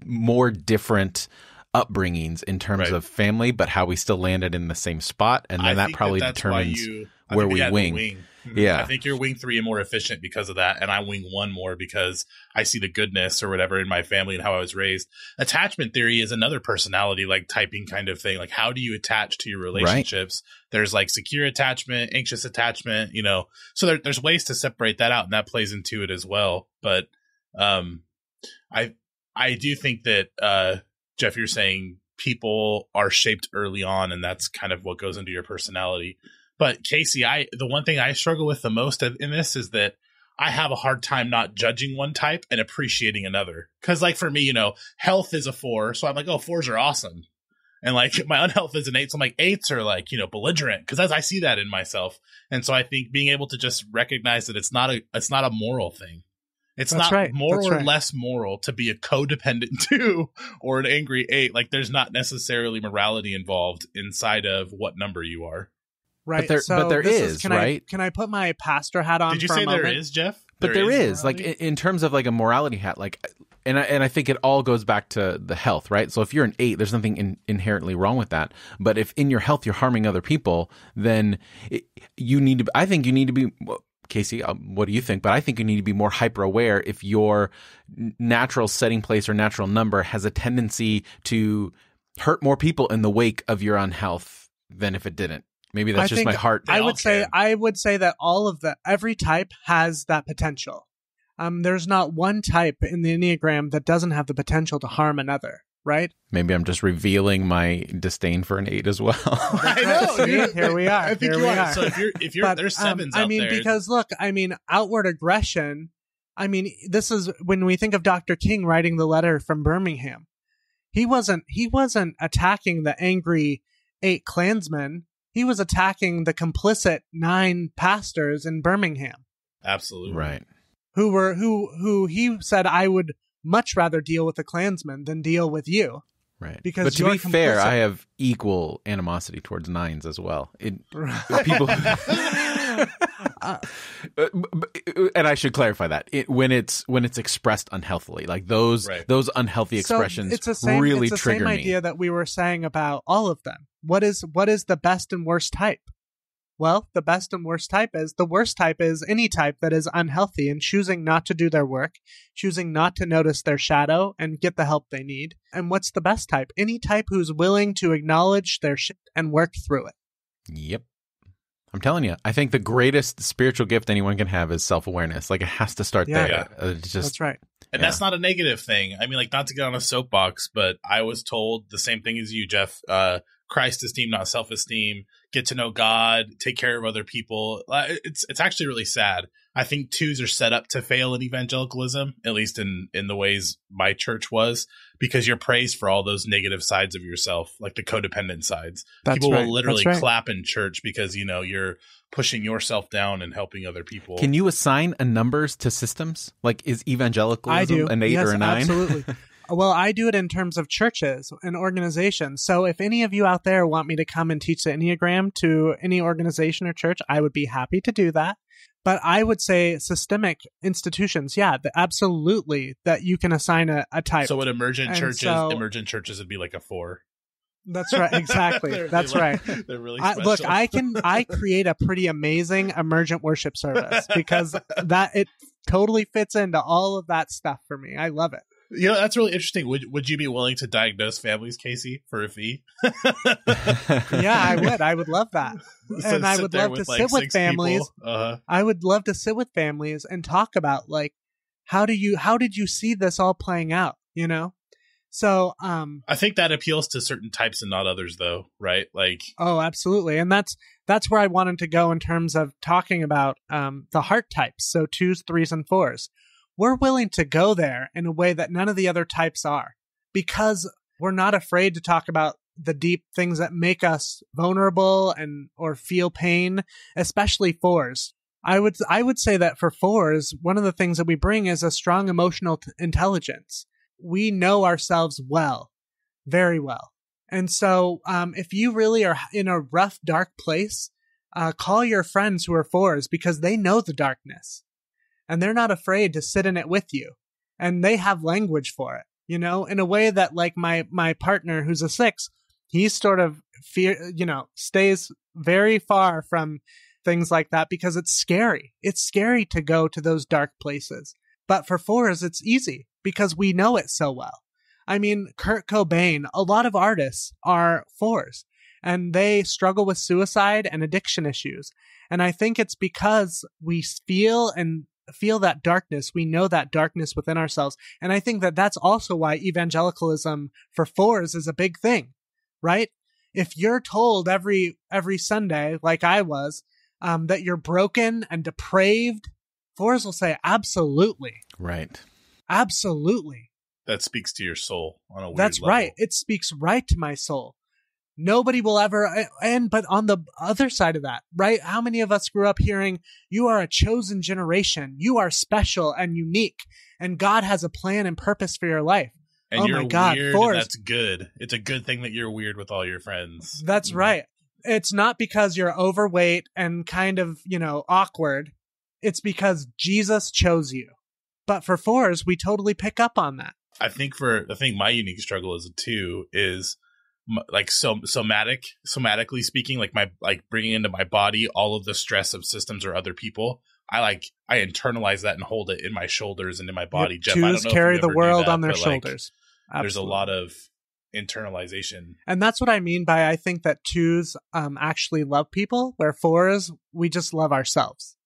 more different upbringings in terms of family, but how we still landed in the same spot. And then that probably determines where we wing. Yeah. I think you're wing 3 and more efficient because of that. And I wing 1 more because I see the goodness or whatever in my family and how I was raised. Attachment theory is another personality, like typing kind of thing. Like, how do you attach to your relationships? Right. There's like secure attachment, anxious attachment, so there's ways to separate that out, and that plays into it as well. But I do think that, Jeff, you're saying people are shaped early on, and that's kind of what goes into your personality. But Casey, the one thing I struggle with the most in this is that I have a hard time not judging one type and appreciating another. Because like for me, health is a 4. So I'm like, oh, 4s are awesome. And like my unhealth is an 8. So I'm like, 8s are like, belligerent. Because I see that in myself. And so I think being able to just recognize that it's not a moral thing. It's not more or less moral to be a codependent 2 or an angry 8. Like, there's not necessarily morality involved inside of what number you are. Right. But there is, right? Can I put my pastor hat on? Did you for say a moment? there is, Jeff? But there is like, in terms of like a morality hat, like, and I think it all goes back to the health, right? So if you're an 8, there's nothing inherently wrong with that. But if in your health you're harming other people, then I think you need to be. Casey, what do you think? But I think you need to be more hyper aware if your natural setting place or natural number has a tendency to hurt more people in the wake of your unhealth than if it didn't. Maybe that's just my heart. I would say that every type has that potential. There's not one type in the Enneagram that doesn't have the potential to harm another. Right? Maybe I'm just revealing my disdain for an 8 as well. I know. Here we are. I think you are. So if you're, there's 7s out there. Because look, outward aggression. This is when we think of Dr. King writing the letter from Birmingham. He wasn't attacking the angry 8 Klansmen. He was attacking the complicit 9 pastors in Birmingham. Absolutely. Right. Who he said, I would much rather deal with the Klansmen than deal with you. Right. Because but to be fair, I have equal animosity towards 9s as well. People, and I should clarify that when it's expressed unhealthily, like those unhealthy expressions really trigger me. It's the same idea that we were saying about all of them. What is the best and worst type? Well, the best and worst type is any type that is unhealthy and choosing not to do their work, choosing not to notice their shadow and get the help they need. And what's the best type? Any type who's willing to acknowledge their shit and work through it. Yep. I'm telling you, I think the greatest spiritual gift anyone can have is self-awareness. Like, it has to start there. Yeah. That's right. And that's not a negative thing. Like, not to get on a soapbox, but I was told the same thing as you, Jeff. Christ esteem, not self-esteem. Get to know God. Take care of other people. It's actually really sad. I think 2s are set up to fail in evangelicalism, at least in the ways my church was, because you're praised for all those negative sides of yourself, like the codependent sides. People will literally clap in church because, you're pushing yourself down and helping other people. Can you assign a numbers to systems? Like, is evangelicalism an 8 or a 9? Absolutely. Well, I do it in terms of churches and organizations. So if any of you out there want me to come and teach the Enneagram to any organization or church, I would be happy to do that. But I would say systemic institutions, absolutely, that you can assign a type. So at emergent churches would be like a 4. That's right. Exactly. That's right. They're really special. I create a pretty amazing emergent worship service because it totally fits into all of that stuff for me. I love it. That's really interesting. Would you be willing to diagnose families, Casey, for a fee? Yeah, I would. I would love that. So and I would love to sit with families. I would love to sit with families and talk about, like, how did you see this all playing out? So I think that appeals to certain types and not others, though, right? Like, oh, absolutely. And that's where I wanted to go in terms of talking about the heart types. So 2s, 3s, and 4s. we're willing to go there in a way that none of the other types are, because we're not afraid to talk about the deep things that make us vulnerable and or feel pain, especially fours. I would say that for fours, one of the things that we bring is a strong emotional intelligence. We know ourselves well, very well. And so if you really are in a rough, dark place, call your friends who are fours, because they know the darkness and they're not afraid to sit in it with you. And they have language for it, you know, in a way that like my partner who's a 6, he sort of stays very far from things like that because it's scary. It's scary to go to those dark places. But for fours, it's easy because we know it so well. I mean, Kurt Cobain, a lot of artists are fours, and they struggle with suicide and addiction issues. And I think it's because we feel that darkness. We know that darkness within ourselves. And I think that that's also why evangelicalism for fours is a big thing, right? If you're told every Sunday, like I was, that you're broken and depraved, fours will say, absolutely. Right. Absolutely. That speaks to your soul on a weird That's level. right. It speaks right to my soul. Nobody will ever, but on the other side of that, right? How many of us grew up hearing, you are a chosen generation, you are special and unique, and God has a plan and purpose for your life. And oh you're my God, weird, fours. and that's good. It's a good thing that you're weird with all your friends. That's right. It's not because you're overweight and kind of, awkward. It's because Jesus chose you. But for fours, we totally pick up on that. I think my unique struggle is like somatically speaking, like bringing into my body all of the stress of systems or other people. I internalize that and hold it in my shoulders and in my body. Jeff, I don't know if carry you the ever do world that, on their but, shoulders. There's a lot of internalization. And that's what I mean by, I think that 2s actually love people, where 4s, we just love ourselves,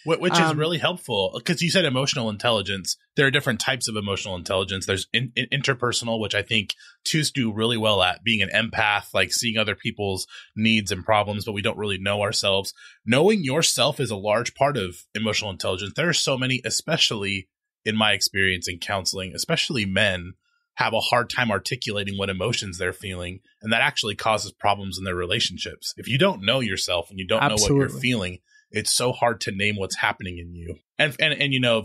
Which is really helpful, because you said emotional intelligence. There are different types of emotional intelligence. There's interpersonal, which I think 2s do really well at, being an empath, like seeing other people's needs and problems, but we don't really know ourselves. Knowing yourself is a large part of emotional intelligence. There are so many, especially in my experience in counseling, especially men, have a hard time articulating what emotions they're feeling, and that actually causes problems in their relationships. If you don't know yourself and you don't know what you're feeling, it's so hard to name what's happening in you. And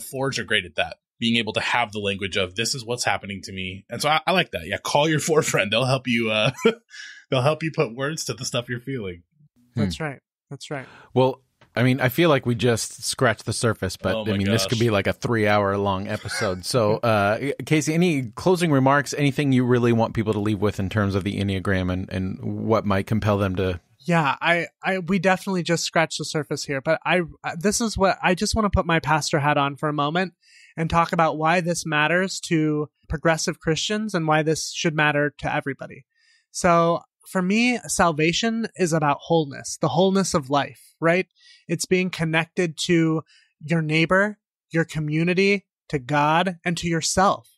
fours are great at that, being able to have the language of, this is what's happening to me. And so I like that. Yeah, call your 4 friend. They'll help you. They'll help you put words to the stuff you're feeling. That's right. That's right. Well, I mean, I feel like we just scratched the surface, but this could be like a 3-hour long episode. So, Casey, any closing remarks, anything you really want people to leave with in terms of the Enneagram and what might compel them to? Yeah, we definitely just scratched the surface here, but this is what I just want to put my pastor hat on for a moment and talk about why this matters to progressive Christians and why this should matter to everybody. So for me, salvation is about wholeness, the wholeness of life, right? It's being connected to your neighbor, your community, to God, and to yourself.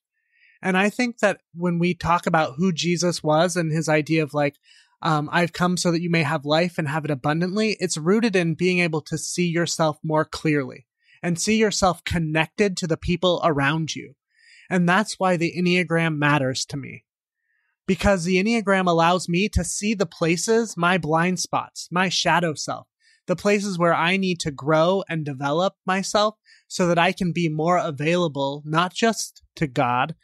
And I think that when we talk about who Jesus was and his idea of like, I've come so that you may have life and have it abundantly, it's rooted in being able to see yourself more clearly and see yourself connected to the people around you. And that's why the Enneagram matters to me. Because the Enneagram allows me to see the places, my blind spots, my shadow self, the places where I need to grow and develop myself so that I can be more available, not just to God,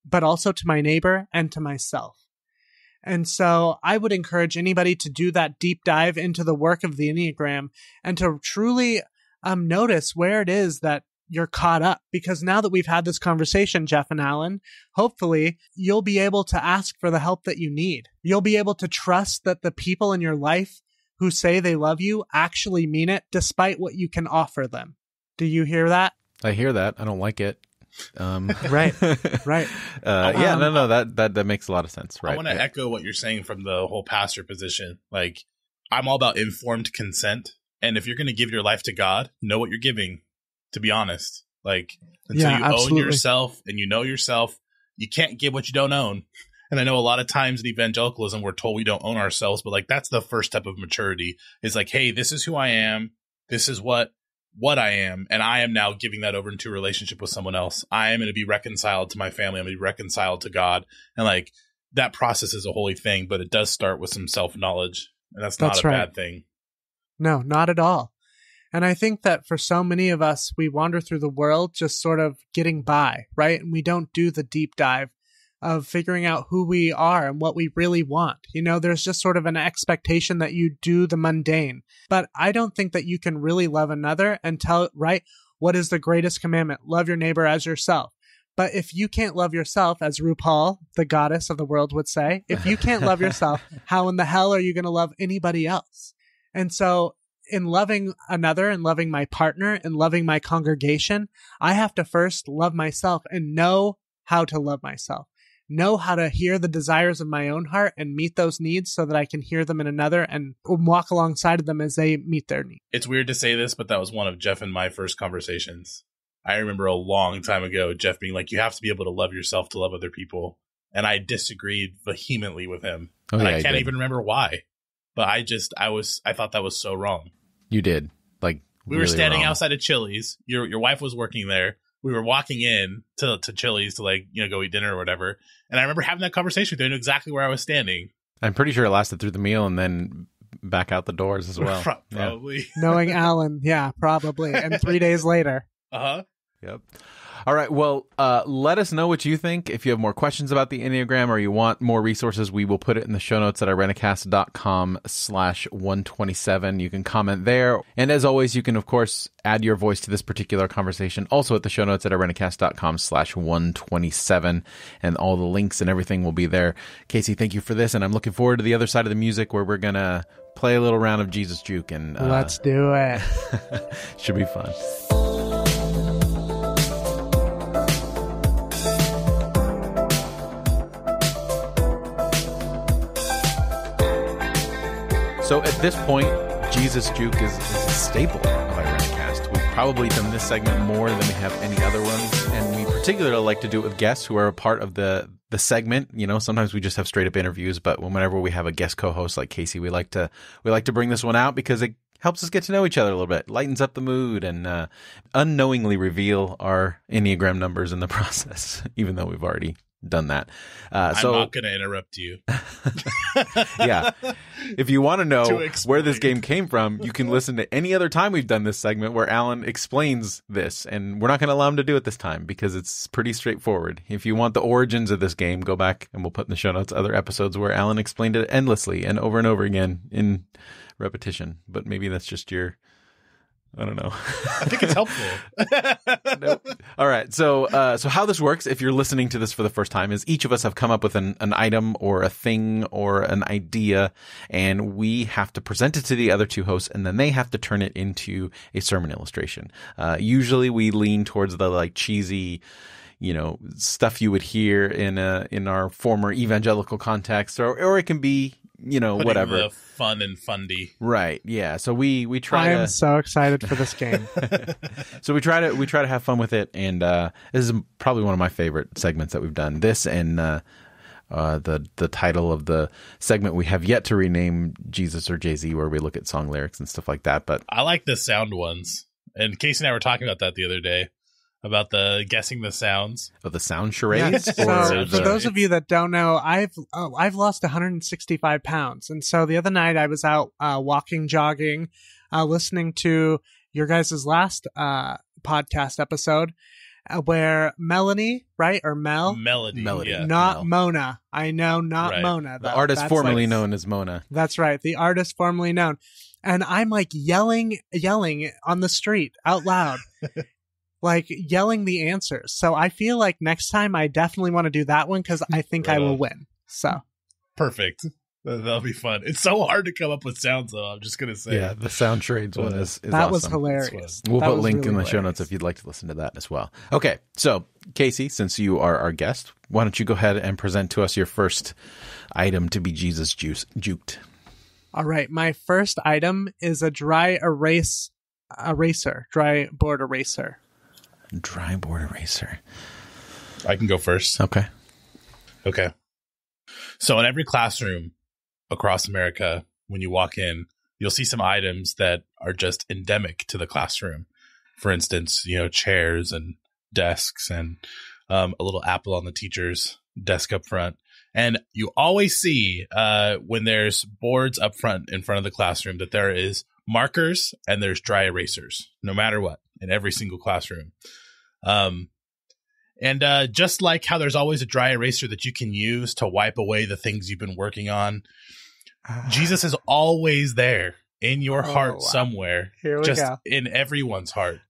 but also to my neighbor and to myself. And so I would encourage anybody to do that deep dive into the work of the Enneagram and to truly notice where it is that you're caught up. Because now that we've had this conversation, Jeff and Alan, hopefully you'll be able to ask for the help that you need. You'll be able to trust that the people in your life who say they love you actually mean it, despite what you can offer them. Do you hear that? I hear that. I don't like it. Right. That makes a lot of sense. Right. I want to echo what you're saying from the whole pastor position. Like, I'm all about informed consent. And if you're going to give your life to God, know what you're giving, to be honest. Like, until you own yourself and you know yourself, you can't give what you don't own. And I know a lot of times in evangelicalism, we're told we don't own ourselves, but like, that's the first step of maturity. Is like, hey, this is who I am. This is what what I am, and I am now giving that over into a relationship with someone else. I am going to be reconciled to my family. I'm going to be reconciled to God. And like that process is a holy thing, but it does start with some self-knowledge, and that's not a bad thing. No, not at all. And I think that for so many of us, we wander through the world just sort of getting by, right? And we don't do the deep dive of figuring out who we are and what we really want. You know, there's just sort of an expectation that you do the mundane. But I don't think that you can really love another and tell, right, what is the greatest commandment? Love your neighbor as yourself. But if you can't love yourself, as RuPaul, the goddess of the world, would say, if you can't love yourself, how in the hell are you going to love anybody else? And so in loving another and loving my partner and loving my congregation, I have to first love myself and know how to love myself. Know how to hear the desires of my own heart and meet those needs so that I can hear them in another and walk alongside of them as they meet their needs. It's weird to say this, but that was one of Jeff and my first conversations. I remember a long time ago, Jeff being like, you have to be able to love yourself to love other people. And I disagreed vehemently with him. And I can't even remember why. But I thought that was so wrong. You did. Like, we were standing outside of Chili's. Your wife was working there. We were walking in to Chili's to go eat dinner or whatever. And I remember having that conversation with her. I knew exactly where I was standing. I'm pretty sure it lasted through the meal and then back out the doors as well. Probably. Yeah. Knowing Alan, yeah, probably. And 3 days later. Uh-huh. Yep. All right. Well, let us know what you think. If you have more questions about the Enneagram or you want more resources, we will put it in the show notes at irenicast.com/127. You can comment there. And as always, you can, of course, add your voice to this particular conversation also at the show notes at irenicast.com/127. And all the links and everything will be there. Casey, thank you for this. And I'm looking forward to the other side of the music where we're going to play a little round of Jesus Juke. And let's do it. Should be fun. So at this point, Jesus Juke is a staple of Irenicast. We've probably done this segment more than we have any other ones, and we particularly like to do it with guests who are a part of the segment. You know, sometimes we just have straight up interviews, but whenever we have a guest co-host like Casey, we like to bring this one out because it helps us get to know each other a little bit, lightens up the mood, and unknowingly reveal our Enneagram numbers in the process, even though we've already done that. I'm not going to interrupt you. Yeah. If you want to know where this game came from, you can listen to any other time we've done this segment where Alan explains this. And we're not going to allow him to do it this time because it's pretty straightforward. If you want the origins of this game, go back and we'll put in the show notes other episodes where Alan explained it endlessly and over again in repetition. But maybe that's just your... I don't know. I think it's helpful. Nope. All right. So how this works, if you're listening to this for the first time, is each of us have come up with an item or a thing or an idea, and we have to present it to the other two hosts, and then they have to turn it into a sermon illustration. Usually we lean towards the cheesy, stuff you would hear in our former evangelical context, or it can be, whatever. The fun and fundy. Right. Yeah. So we try I am so excited for this game. So we try to have fun with it. And, this is probably one of my favorite segments that we've done. This and, the title of the segment we have yet to rename Jesus or Jay-Z, where we look at song lyrics and stuff like that. But I like the sound ones. And Casey and I were talking about that the other day. About the guessing the sounds of the sound charades. Yeah. For those of you that don't know, I've lost 165 pounds, and so the other night I was out walking, jogging, listening to your guys' last podcast episode where Melanie, right, or Melody, yeah. not Mel. Mona. I know, not right. Mona. The artist formerly known as Mona. That's right, the artist formerly known. And I'm yelling on the street out loud. Yelling the answers. So I feel like next time I definitely want to do that one because I think I will win. So perfect. That'll be fun. It's so hard to come up with sounds, though. I'm just gonna say. Yeah, the sound charades one is that awesome. Was hilarious. We'll that put a link really in the hilarious. show notes if you'd like to listen to that as well. Okay, so Casey, since you are our guest, why don't you go ahead and present to us your first item to be Jesus juked? All right, my first item is a dry board eraser. Dry board eraser. I can go first. Okay. So in every classroom across America, when you walk in, you'll see some items that are just endemic to the classroom. For instance, chairs and desks and a little apple on the teacher's desk up front. And you always see when there's boards up front in front of the classroom that there is markers and there's dry erasers, no matter what, in every single classroom. And just like how there's always a dry eraser that you can use to wipe away the things you've been working on, Jesus is always there in your heart somewhere, just in everyone's heart,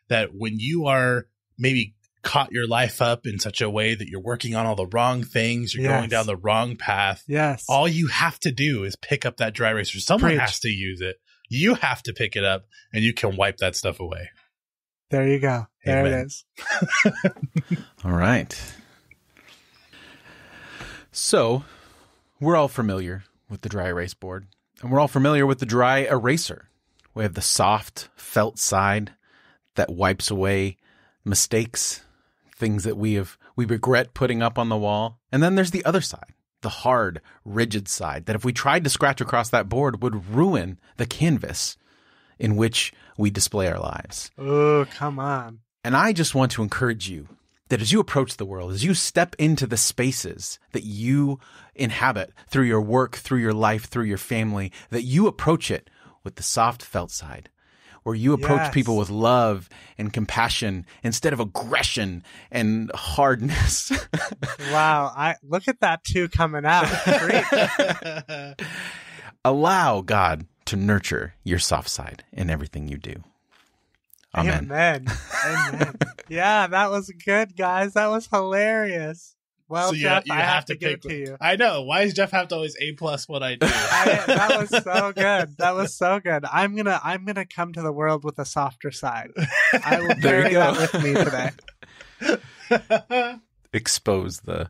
that when you are maybe caught your life up in such a way that you're working on all the wrong things, you're going down the wrong path. Yes. All you have to do is pick up that dry eraser. Someone has to use it. You have to pick it up and you can wipe that stuff away. There you go. There Amen. it is. All right. So we're all familiar with the dry erase board, and we're all familiar with the dry eraser. We have the soft felt side that wipes away mistakes, things that we regret putting up on the wall. And then there's the other side, the hard, rigid side that if we tried to scratch across that board would ruin the canvas in which we display our lives. Oh, come on. And I just want to encourage you that as you approach the world, as you step into the spaces that you inhabit through your work, through your life, through your family, that you approach it with the soft felt side, where you approach people with love and compassion instead of aggression and hardness. Wow. Look at that too coming out. Great. Allow God to nurture your soft side in everything you do. Amen. Amen. Yeah, that was good, guys. That was hilarious. Well, so Jeff, I have to give it to you. I know. Why does Jeff have to always A+ what I do? That was so good. That was so good. I'm gonna come to the world with a softer side. I will carry that with me today. Expose the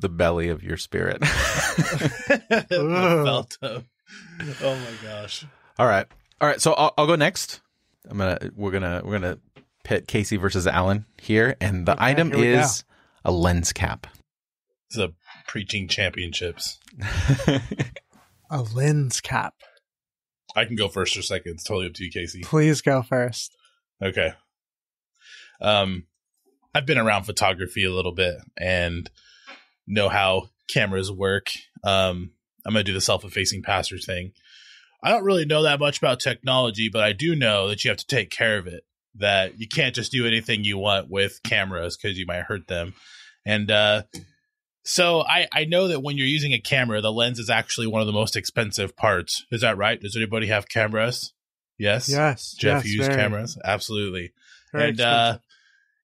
belly of your spirit. The felt up. Oh my gosh. All right. So I'll go next. We're gonna pit Casey versus Alan here, and the item is a lens cap. It's a preaching championships. A lens cap. I can go first or second. It's totally up to you, Casey. Please go first. Okay. I've been around photography a little bit and know how cameras work. I'm gonna do the self-effacing pastor thing. I don't really know that much about technology, but I do know that you have to take care of it, that you can't just do anything you want with cameras because you might hurt them. And so I know that when you're using a camera, the lens is actually one of the most expensive parts. Is that right? Does anybody have cameras? Yes? Yes. Jeff, yes, you use very. cameras? Absolutely. Very expensive.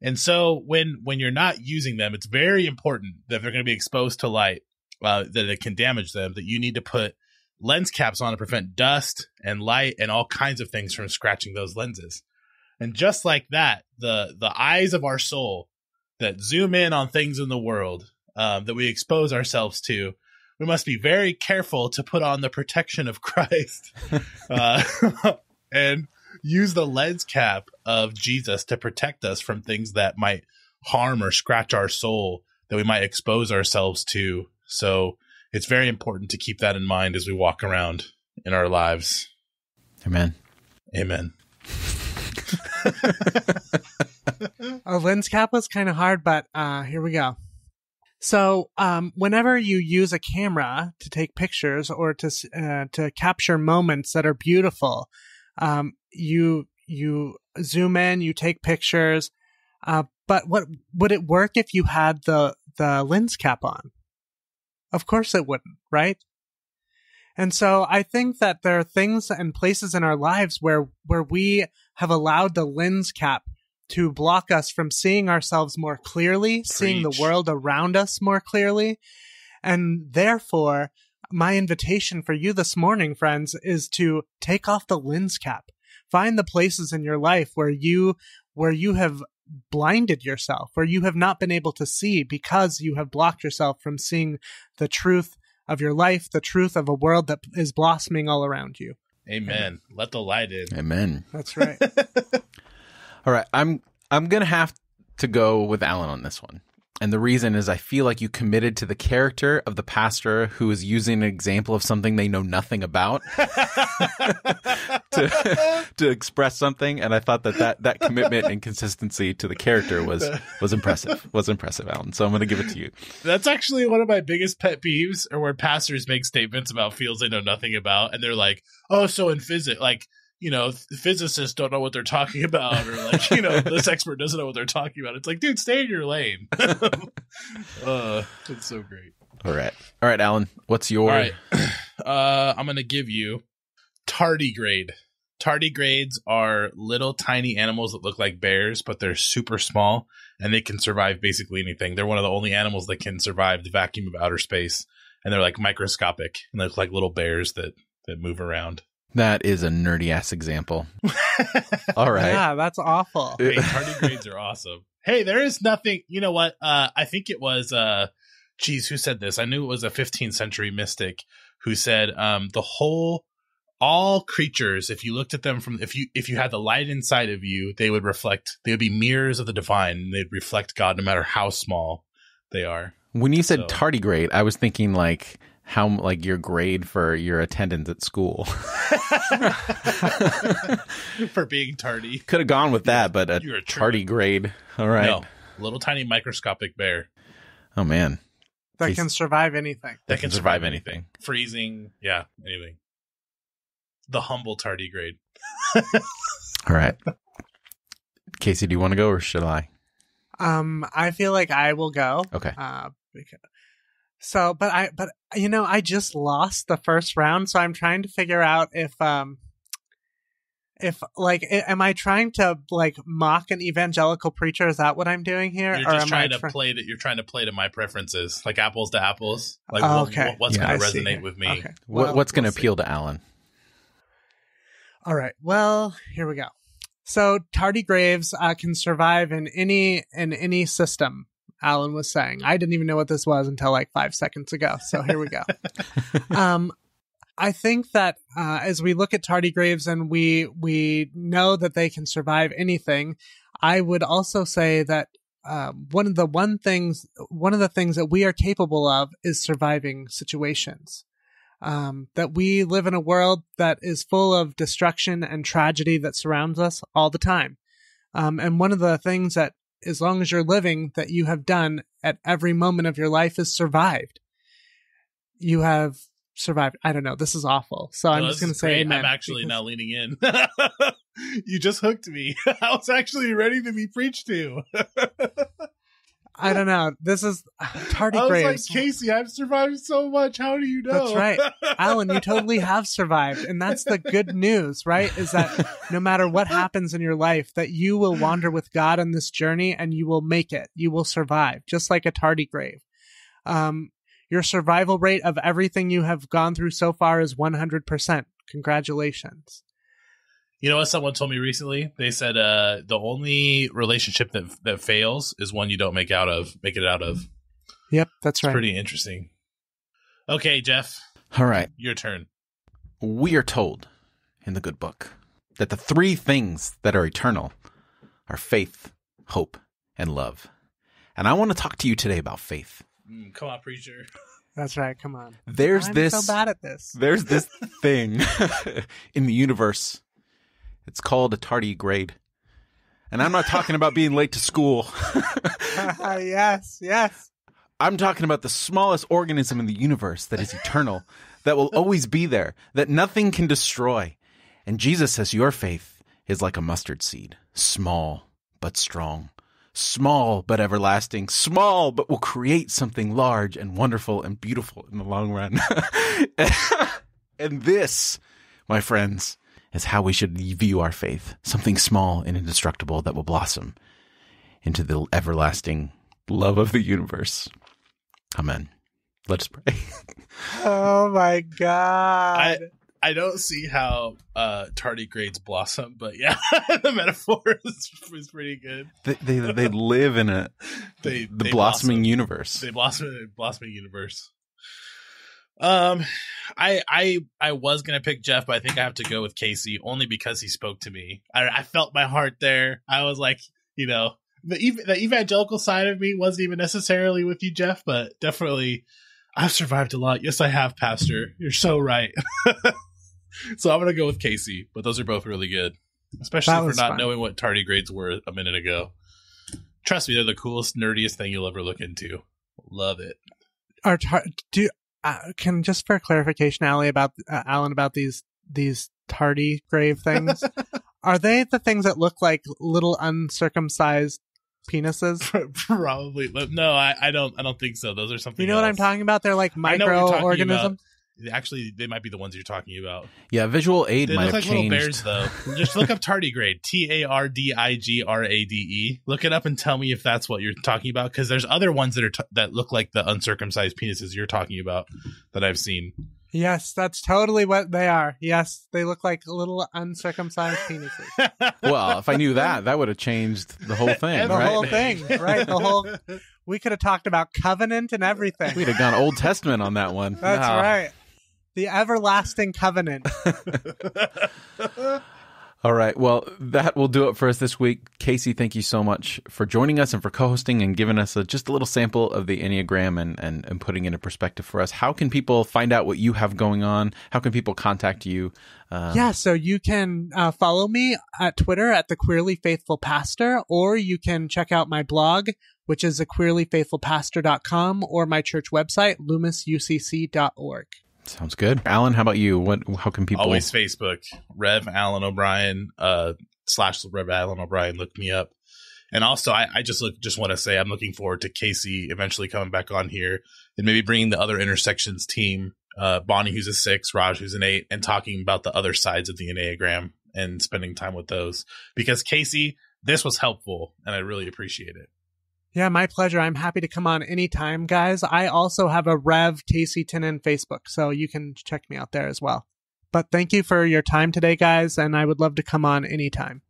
And so when you're not using them, it's very important that if they're going to be exposed to light, that it can damage them, that you need to put lens caps on to prevent dust and light and all kinds of things from scratching those lenses. And just like that, the eyes of our soul that zoom in on things in the world that we expose ourselves to, we must be very careful to put on the protection of Christ and use the lens cap of Jesus to protect us from things that might harm or scratch our soul, that we might expose ourselves to. So it's very important to keep that in mind as we walk around in our lives. Amen. Amen. A lens cap was kind of hard, but here we go. So whenever you use a camera to take pictures or to capture moments that are beautiful, you zoom in, you take pictures. But what would it work if you had the lens cap on? Of course it wouldn't, right? And so I think that there are things and places in our lives where we have allowed the lens cap to block us from seeing ourselves more clearly, seeing the world around us more clearly. And therefore, my invitation for you this morning, friends, is to take off the lens cap. Find the places in your life where you have blinded yourself, where you have not been able to see because you have blocked yourself from seeing the truth of your life, the truth of a world that is blossoming all around you. Amen. Let the light in. Amen. That's right. All right. I'm going to have to go with Alan on this one. And the reason is I feel like you committed to the character of the pastor who is using an example of something they know nothing about to express something. And I thought that commitment and consistency to the character was impressive. Was impressive, Alan. So I'm going to give it to you. That's actually one of my biggest pet peeves, or where pastors make statements about fields they know nothing about. And they're like, oh, so in physics, like, you know, physicists don't know what they're talking about, or like, you know, this expert doesn't know what they're talking about. It's like, dude, stay in your lane. It's so great. All right, Alan, what's your... All right. I'm going to give you tardigrade. Tardigrades are little tiny animals that look like bears, but they're super small, and they can survive basically anything. They're one of the only animals that can survive the vacuum of outer space, and they're like microscopic, and they look like little bears that move around. That is a nerdy-ass example. All right. Yeah, that's awful. Hey, tardigrades are awesome. Hey, there is nothing... You know what? I think it was... who said this? I knew it was a 15th century mystic who said all creatures, if you looked at them if you had the light inside of you, they would be mirrors of the divine, and they'd reflect God no matter how small they are. When you said tardigrade, I was thinking like your grade for your attendance at school. For being tardy. Could have gone with that, but you're a tardigrade. All right. No, little tiny microscopic bear. Oh, man. That can survive anything. That can survive anything. Freezing. Yeah, anything. The humble tardigrade. All right. Casey, do you want to go or should I? I feel like I will go. Okay. But I just lost the first round, so I'm trying to figure out if am I trying to like mock an evangelical preacher? Is that what I'm doing here? You're just trying to play that. You're trying to play to my preferences, like apples to apples. Like what's going to resonate with me? Okay. What's going to appeal to Alan? All right. Well, here we go. So tardigrades can survive in any system. Alan was saying. I didn't even know what this was until like 5 seconds ago. So here we go. I think that as we look at tardigrades and we know that they can survive anything, I would also say that one of the things that we are capable of is surviving situations. That we live in a world that is full of destruction and tragedy that surrounds us all the time. And one of the things that, as long as you're living, that you have done at every moment of your life is survived. You have survived. I don't know. This is awful. So I'm just going to say amen. I'm actually now leaning in. You just hooked me. I was actually ready to be preached to. I don't know. This is tardigrades. I was like, Casey, I've survived so much. How do you know? That's right. Alan, you totally have survived. And that's the good news, right? Is that no matter what happens in your life, that you will wander with God on this journey and you will make it. You will survive, just like a tardigrade. Your survival rate of everything you have gone through so far is 100%. Congratulations. You know what someone told me recently? They said the only relationship that fails is one you don't make it out of. Yep, that's right. It's pretty interesting. Okay, Jeff. All right. Your turn. We are told in the good book that the three things that are eternal are faith, hope, and love. And I want to talk to you today about faith. Come on, preacher. That's right. Come on. I'm so bad at this. There's this thing in the universe. It's called a tardigrade. And I'm not talking about being late to school. Yes. I'm talking about the smallest organism in the universe that is eternal, that will always be there, that nothing can destroy. And Jesus says your faith is like a mustard seed, small but strong, small but everlasting, small but will create something large and wonderful and beautiful in the long run. And this, my friends, is how we should view our faith. Something small and indestructible that will blossom into the everlasting love of the universe. Amen. Let us pray. Oh my God. I don't see how tardigrades blossom, but yeah, the metaphor is pretty good. They live in the blossoming universe. They blossom in a blossoming universe. I was gonna pick Jeff, but I think I have to go with Casey only because he spoke to me. I felt my heart there. I was like, the evangelical side of me wasn't even necessarily with you, Jeff, but definitely I've survived a lot. Yes, I have, Pastor. You're so right. So I'm going to go with Casey, but those are both really good, especially for not knowing what tardigrades were a minute ago. Trust me, they're the coolest, nerdiest thing you'll ever look into. Love it. Can just for clarification, Alan, about these tardigrade things, are they the things that look like little uncircumcised penises? Probably. No, I don't think so. Those are something You know else. what I'm talking about? They're like microorganisms. Actually, they might be the ones you're talking about. Yeah, visual aid might have like changed. Little bears, though. Just look up tardigrade. TARDIGRADE. Look it up and tell me if that's what you're talking about. Because there's other ones that look like the uncircumcised penises you're talking about that I've seen. Yes, that's totally what they are. Yes, they look like little uncircumcised penises. Well, if I knew that would have changed the whole thing, right? Whole thing, right? We could have talked about covenant and everything. We'd have gone Old Testament on that one. That's right. The everlasting covenant. All right. Well, that will do it for us this week. Casey, thank you so much for joining us and for co-hosting and giving us just a little sample of the Enneagram and putting it into perspective for us. How can people find out what you have going on? How can people contact you? So you can follow me at Twitter at The Queerly Faithful Pastor, or you can check out my blog, which is thequeerlyfaithfulpastor.com, or my church website, loomisUCC.org. Sounds good. Alan, how about you? How can people? Always Facebook, Rev Alan O'Brien, / Rev Alan O'Brien. Look me up. And also, I just want to say I'm looking forward to Casey eventually coming back on here and maybe bringing the other intersections team, Bonnie, who's a 6, Raj, who's an 8, and talking about the other sides of the Enneagram and spending time with those. Because Casey, this was helpful, and I really appreciate it. Yeah, my pleasure. I'm happy to come on anytime, guys. I also have a Rev Casey Tinnin Facebook, so you can check me out there as well. But thank you for your time today, guys, and I would love to come on anytime.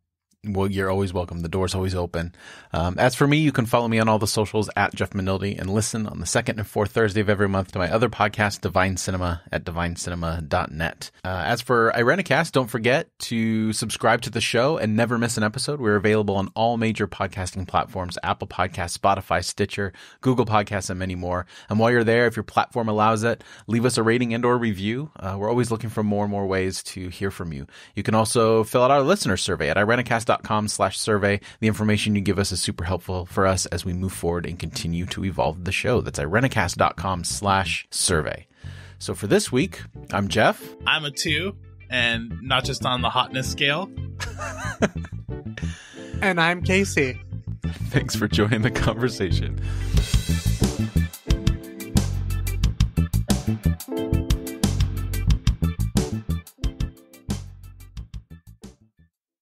Well, you're always welcome. The door's always open. As for me, you can follow me on all the socials at Jeff Manildi and listen on the second and fourth Thursday of every month to my other podcast, Divine Cinema, at divinecinema.net. As for Irenicast, don't forget to subscribe to the show and never miss an episode. We're available on all major podcasting platforms, Apple Podcasts, Spotify, Stitcher, Google Podcasts, and many more. And while you're there, if your platform allows it, leave us a rating and or review. We're always looking for more and more ways to hear from you. You can also fill out our listener survey at irenicast.com/survey. The information you give us is super helpful for us as we move forward and continue to evolve the show. That's irenicast.com/survey. So for this week, I'm Jeff. I'm a 2, and not just on the hotness scale. And I'm Casey. Thanks for joining the conversation.